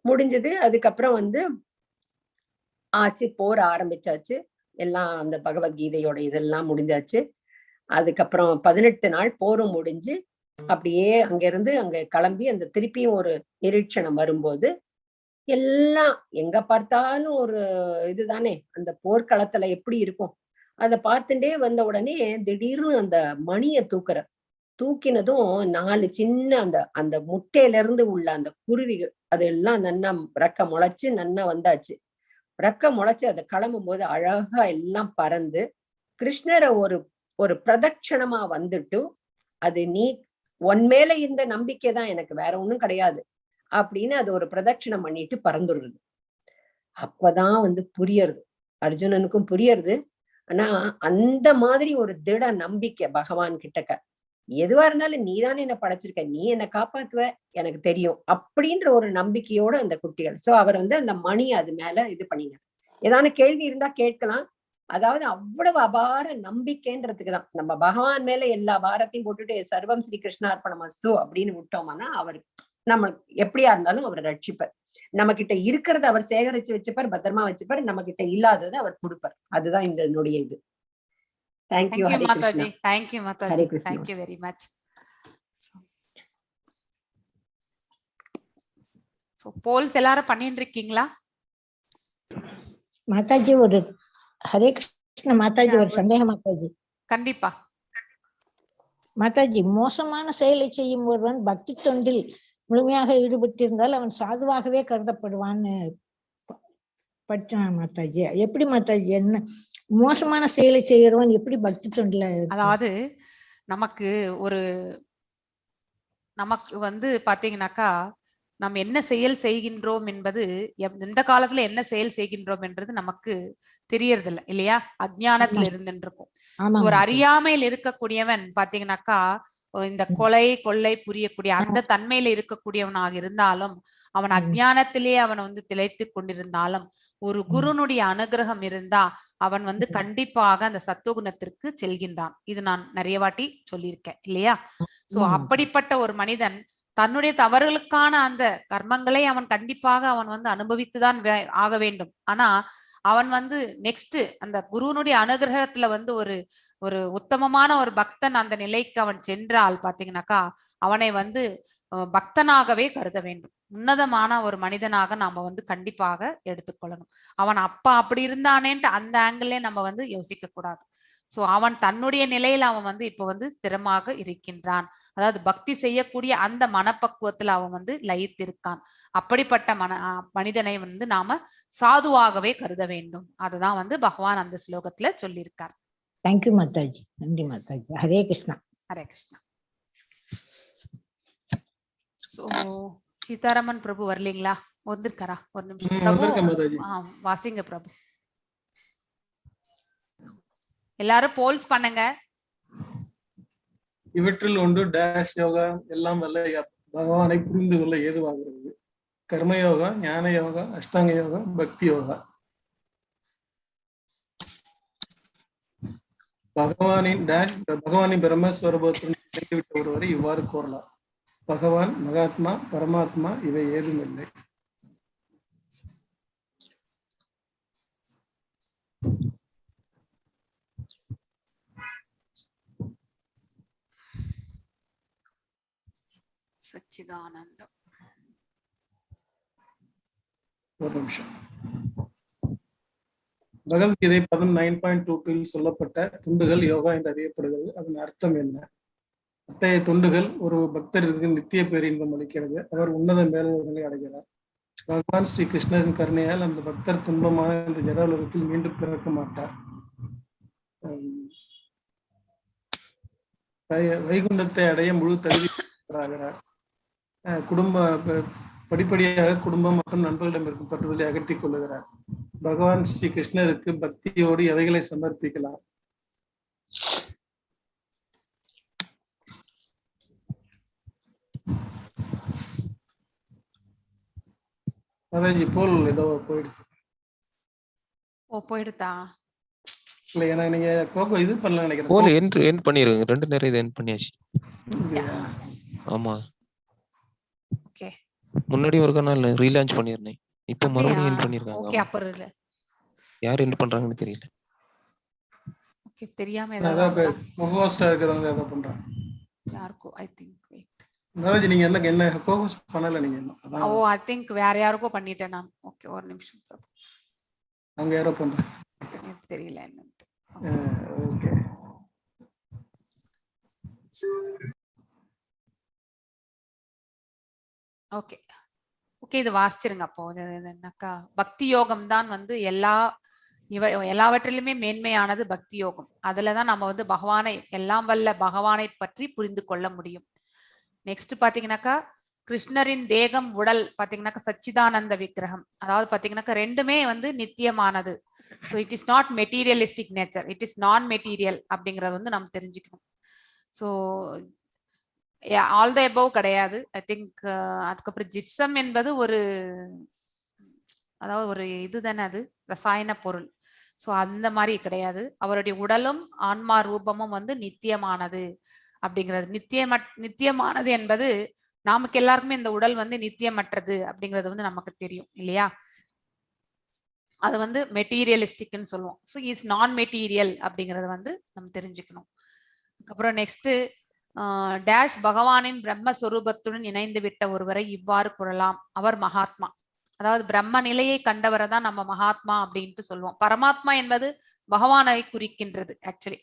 முடிஞ்சது. அதுக்கப்புறம் வந்து ஆச்சு, போர் ஆரம்பிச்சாச்சு, எல்லாம் அந்த பகவத்கீதையோட இதெல்லாம் முடிஞ்சாச்சு. அதுக்கப்புறம் 18 நாள் போரும் முடிஞ்சு அப்படியே அங்க இருந்து அங்க கிளம்பி அந்த திருப்பியும் ஒரு நிரீட்சணம் வரும்போது எல்லாம் எங்க பார்த்தாலும் ஒரு இதுதானே, அந்த போர்க்களத்துல எப்படி இருக்கும் அதை பார்த்துட்டே வந்த உடனே திடீர்னு அந்த மணியை தூக்கினதும் 4 சின்ன அந்த அந்த முட்டையில இருந்து உள்ள அந்த குருவிகள் அதெல்லாம் நன்னா ரெக்க முளைச்சு நன்னா வந்தாச்சு. ரெக்க முளைச்சு அதை கிளம்பும் போது அழகா எல்லாம் பறந்து கிருஷ்ணரை ஒரு ஒரு பிரதட்சணமா வந்துட்டு, அது நீ உன் மேல இருந்த நம்பிக்கை தான், எனக்கு வேற ஒண்ணும் கிடையாது அப்படின்னு அது ஒரு பிரதட்சணம் பண்ணிட்டு பறந்துடுறது. அப்பதான் வந்து புரியறது, அர்ஜுனனுக்கும் புரியறது. ஆனா அந்த மாதிரி ஒரு திட நம்பிக்கை பகவான் கிட்டக்க, எதுவா இருந்தாலும் நீதானே என்ன படைச்சிருக்க, நீ என்ன காப்பாத்துவ எனக்கு தெரியும் அப்படின்ற ஒரு நம்பிக்கையோட அந்த குட்டிகள். சோ அவர் வந்து அந்த மணி அது மேல இது பண்ணினார். ஏதான கேள்வி இருந்தா கேட்கலாம். அதாவது அவ்வளவு அபார நம்பிக்கைன்றதுக்குதான் நம்ம பகவான் மேல எல்லா பாரத்தையும் போட்டுட்டு சர்வம் ஸ்ரீ கிருஷ்ணார்ப்பணமஸ்து அப்படின்னு விட்டோம்னா அவர் நம்ம எப்படியா இருந்தாலும் அவர் ரட்சிப்பார். நம்ம கிட்ட இருக்கிறத அவர் சேகரிச்சு வச்சுப்பார், பத்திரமா வச்சுப்பார், நம்ம கிட்ட இல்லாததை அவர் கொடுப்பார். அதுதான் இந்த என்னுடைய இது. Thank you Mataji. Thank you Mataji. Thank you very much. Polls எல்லாரும் பண்ணிட்டு இருக்கீங்களா மாதாஜி? ஒரு ஹரே கிருஷ்ண மாதாஜி, ஒரு சந்தேகம் மாதாஜி. கண்டிப்பா மாதாஜி, மோசமான செயலை செய்யும் ஒருவன் பக்தி தொண்டில் முழுமையாக ஈடுபட்டிருந்தால் அவன் சாதுவாகவே கருதப்படுவான்னு படிச்சேன் மாதாஜி. எப்படி மாதாஜி என்ன மோசமான செயலை செய்யறவன் எப்படி பக்தி தொண்டுல அதாவது நமக்கு ஒரு நமக்கு வந்து பாத்தீங்கன்னாக்கா நம்ம என்ன செயல் செய்கின்றோம் என்பது எந்த காலத்துல என்ன செயல் செய்கின்றோம் என்றது நமக்கு தெரியறதில்ல இல்லையா? அஜ்ஞானத்துல இருந்துருக்கும். ஆமா ஒரு மாதாஜி. அறியாமையில் இருக்கக்கூடியவன் பாத்தீங்கன்னாக்கா இந்த கொலை கொள்ளை புரியக்கூடிய அந்த தன்மையில இருக்கக்கூடியவனாக இருந்தாலும் அவன் அஜ்ஞானத்திலே அவன் வந்து திளைத்து கொண்டிருந்தாலும் ஒரு குருனுடைய அனுகிரகம் இருந்தா அவன் வந்து கண்டிப்பாக அந்த சத்துவகுணத்திற்கு செல்கின்றான். இது நான் நிறைய வாட்டி சொல்லியிருக்கேன் இல்லையா? சோ அப்படிப்பட்ட ஒரு மனிதன் தன்னுடைய தவறுகளுக்கான அந்த கர்மங்களை அவன் கண்டிப்பாக அவன் வந்து அனுபவித்துதான் ஆக வேண்டும். ஆனா அவன் வந்து நெக்ஸ்ட் அந்த குருவனுடைய அனுகிரகத்துல வந்து ஒரு ஒரு உத்தமமான ஒரு பக்தன் அந்த நிலைக்கு அவன் சென்றால் பாத்தீங்கன்னாக்கா அவனை வந்து பக்தனாகவே கருத வேண்டும். உன்னதமான ஒரு மனிதனாக நாம வந்து கண்டிப்பாக எடுத்துக்கொள்ளணும். அவன் அப்படி இருந்தானேன்ட்டு அந்த ஆங்கிள்ல நம்ம வந்து யோசிக்க கூடாது. சோ அவன் தன்னுடைய நிலையில அவன் வந்து இப்ப வந்து ஸ்திரமாக இருக்கின்றான். அதாவது பக்தி செய்யக்கூடிய அந்த மனப்பக்குவத்துல அவன் வந்து லயித்திருக்கான். அப்படிப்பட்ட மனிதனை வந்து நாம சாதுவாகவே கருத வேண்டும். அதுதான் வந்து பகவான் அந்த ஸ்லோகத்துல சொல்லியிருக்கார். தேங்க்யூ மாதாஜி. நன்றி மாதாஜி. ஹரே கிருஷ்ணா. ஹரே கிருஷ்ணா. சோ சீதாராமன் பிரபு வரலீங்களா? வந்திருக்காரா? ஒரு நிமிஷம் பிரபு வாசிங்க பிரபு. எல்லாரும் போல்ஸ் பண்ணுங்க. இவற்றில் ஒன்று டேஷ் யோகா எல்லாம் வல்ல பகவானை புரிந்து கொள்ள ஏதுவாகிறது. கர்மயோகா, ஞான யோகா, அஷ்டாங்க யோகா, பக்தி யோகா. பகவானின் பிரம்மஸ்வரூபத்துடன் இணைந்துவிட்ட ஒருவரை இவ்வாறு கூறலாம்: பகவான், மகாத்மா, பரமாத்மா இவை ஏதுமில்லை. சச்சிதானந்தம். ஒரு நிமிஷம். பகவத்கீதை 9.22 சொல்லப்பட்ட துண்டுகள் யோகா என்று அறியப்படுகிறது. அதன் அர்த்தம் என்ன? அத்தகைய துண்டுகள் ஒரு பக்தருக்கு நித்திய பேரின்பம் அளிக்கிறது. அவர் உன்னத மேல்நிலை அடைகிறார். பகவான் ஸ்ரீ கிருஷ்ணரின் கருணையால் அந்த பக்தர் துன்பமான இந்த ஜடாலுலகத்தில் மீண்டும் பிறக்க மாட்டார். வைகுண்டத்தை அடைய முழு தகுதி ஆகிறார். படிப்படியாக குடும்பம் மற்றும் நண்பர்களிடம் இருக்கும் பற்றுதலை அகற்றிக் கொள்ளுகிறார். பகவான் ஸ்ரீ கிருஷ்ணருக்கு பக்தியோடு எவைகளை சமர்ப்பிக்கலாம்? அதாஜி போல் ஏதோ போயிடுச்சு. போயிடுதா? இல்ல எனக்கு நீங்க கோகோ இது பண்ணல நினைக்கிறேன். போல் எண்ட் பண்ணிருங்க. 2 நேரம் இது எண்ட் பண்ணியாச்சு. ஆமா. ஓகே. முன்னாடி ஒரு நாள் ரீலான்ச் பண்ணிருந்தேன். இப்போ மறுபடியும் எண்ட் பண்ணிருக்காங்க. ஓகே. அப்பற இல்ல. யார் எண்ட் பண்றாங்கன்னு தெரியல. ஓகே. தெரியாம ஏதாவது ஹோஸ்டா இருக்கறவங்க ஏதோ பண்றாங்க. யாருக்கோ ஐ திங்க் வெயிட். அதாஜி நீங்க என்ன கோஹோஸ்ட் பண்ணல நீங்க என்ன? ஐ திங்க் வேற யாருக்கோ பண்ணிட்டேன் நான். ஓகே ஒரு நிமிஷம். அவங்க யாரோ பண்றாங்க. எனக்கு தெரியல என்னன்னு. ஓகே. ஓகே. ஓகே இது வாசிச்சிருங்க. அப்போ என்னக்கா பக்தி யோகம் தான் வந்து எல்லாவற்றிலுமே மேன்மையானது பக்தி யோகம். அதுலதான் நம்ம வந்து பகவானை எல்லாம் வல்ல பகவானை பற்றி புரிந்து கொள்ள முடியும். நெக்ஸ்ட் பாத்தீங்கன்னாக்கா கிருஷ்ணரின் தேகம் உடல் பாத்தீங்கன்னாக்கா சச்சிதானந்த விக்கிரகம். அதாவது பாத்தீங்கன்னாக்கா ரெண்டுமே வந்து நித்தியமானது. So it is not materialistic nature, it is non material அப்படிங்கறது வந்து நம்ம தெரிஞ்சுக்கணும். ஸோ ஆல் த எபவ் கிடையாது. ஐ திங்க் அதுக்கப்புறம் ஜிப்சம் என்பது ஒரு அதாவது ஒரு இதுதானே, அது ரசாயன பொருள். ஸோ அந்த மாதிரி கிடையாது. அவருடைய உடலும் ஆன்மா ரூபமும் வந்து நித்தியமானது அப்படிங்கிறது. நித்தியமானது என்பது நமக்கு எல்லாருக்குமே இந்த உடல் வந்து நித்தியமற்றது அப்படிங்கிறது வந்து நமக்கு தெரியும் இல்லையா? அது வந்து மெட்டீரியலிஸ்டிக்னு சொல்லுவோம். ஸோ இஸ் நான் மெட்டீரியல் அப்படிங்கறத வந்து நம்ம தெரிஞ்சுக்கணும். அதுக்கப்புறம் நெக்ஸ்ட் டேஷ் பகவானின் பிரம்மஸ்வரூபத்துடன் இணைந்து விட்ட ஒருவரை இவ்வாறு கூறலாம்: அவர் மகாத்மா. அதாவது பிரம்ம நிலையை கண்டவரை தான் நம்ம மகாத்மா அப்படின்ட்டு சொல்லுவோம். பரமாத்மா என்பது பகவானை குறிக்கின்றது ஆக்சுவலி.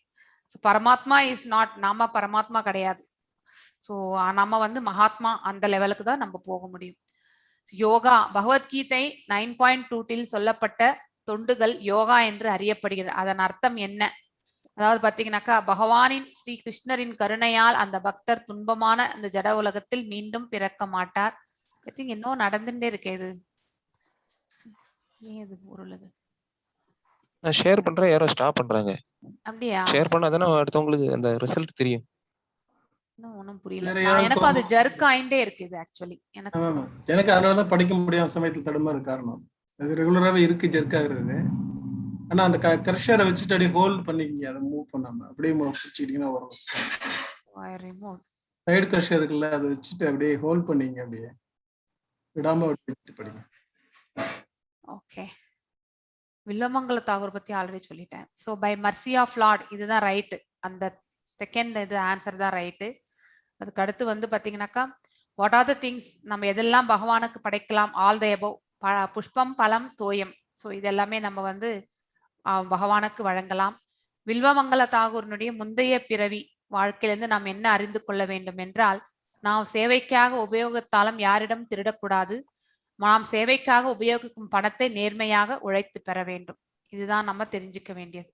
பரமாத்மா இஸ் நாட், நாம பரமாத்மா கிடையாது. ஸோ நம்ம வந்து மகாத்மா அந்த லெவலுக்கு தான் நம்ம போக முடியும். யோகா பகவத்கீதை 9.2 சொல்லப்பட்ட தொண்டுகள் யோகா என்று அறியப்படுகிறது. அதன் அர்த்தம் என்ன? அதாவது பாத்தீங்கன்னாக்கா பகவானின் ஸ்ரீ கிருஷ்ணரின் கருணையால் அந்த பக்தர் துன்பமான அந்த ஜட உலகத்தில் மீண்டும் பிறக்க மாட்டார். ஐ திங்க் இன்னும் நடந்துட்டே இருக்கே இது. ஏன் இது பொருள் இது? நான் ஷேர் பண்றேன், யாரோ ஸ்டாப் பண்றாங்க. அப்படியா? ஷேர் பண்ணாதானே அடுத்தவங்களுக்கு அந்த ரிசல்ட் தெரியும். இன்னும் ஒண்ணும் புரியல. வேற யாரும் எனக்கும் அது ஜர்க் ஆயிண்டே இருக்கு இது ஆக்சுவலி. எனக்கு ஆமா எனக்கு அதனாலதான் படிக்க முடியாம சமயத்துல தடுமாறு காரணம். அது ரெகுலராகவே இருக்கு ஜெர்க் ஆகுறது. ஆனா அந்த கர்ஷரை வச்சுட்டு அப்படியே ஹோல்ட் பண்ணிக்கிங்க, அதை மூவ் பண்ணாம அப்படியே பிடிச்சிக்கிட்டீங்கன்னா வரும். ரிமோட் சைடு கர்ஷர் இருக்குல்ல, அதை வச்சுட்டு அப்படியே ஹோல்ட் பண்ணிங்க, அப்படியே விடாம வச்சுட்டு படிங்க. ஓகே. வில்வமங்கல தாகூர் பத்தி ஆல்ரெடி சொல்லிட்டேன். So by mercy of lord இதுதான் ரைட்டு. அந்த செகண்ட் இது ஆன்சர் தான் ரைட்டு. அதுக்கு அடுத்து வந்து பாத்தீங்கன்னாக்கா வாட் ஆர் த திங்ஸ் நம்ம எதெல்லாம் பகவானுக்கு படைக்கலாம்? ஆல் த எபோவ், புஷ்பம் பழம் தோயம். ஸோ இதெல்லாமே நம்ம வந்து பகவானுக்கு வழங்கலாம். வில்வமங்கல தாகூரினுடைய முந்தைய பிறவி வாழ்க்கையிலிருந்து நாம் என்ன அறிந்து கொள்ள வேண்டும் என்றால், நாம் சேவைக்காக உபயோகித்தாலும் யாரிடம் திருடக்கூடாது. நாம் சேவைக்காக உபயோகிக்கும் பணத்தை நேர்மையாக உழைத்து பெற வேண்டும். இதுதான் நம்ம தெரிஞ்சுக்க வேண்டியது.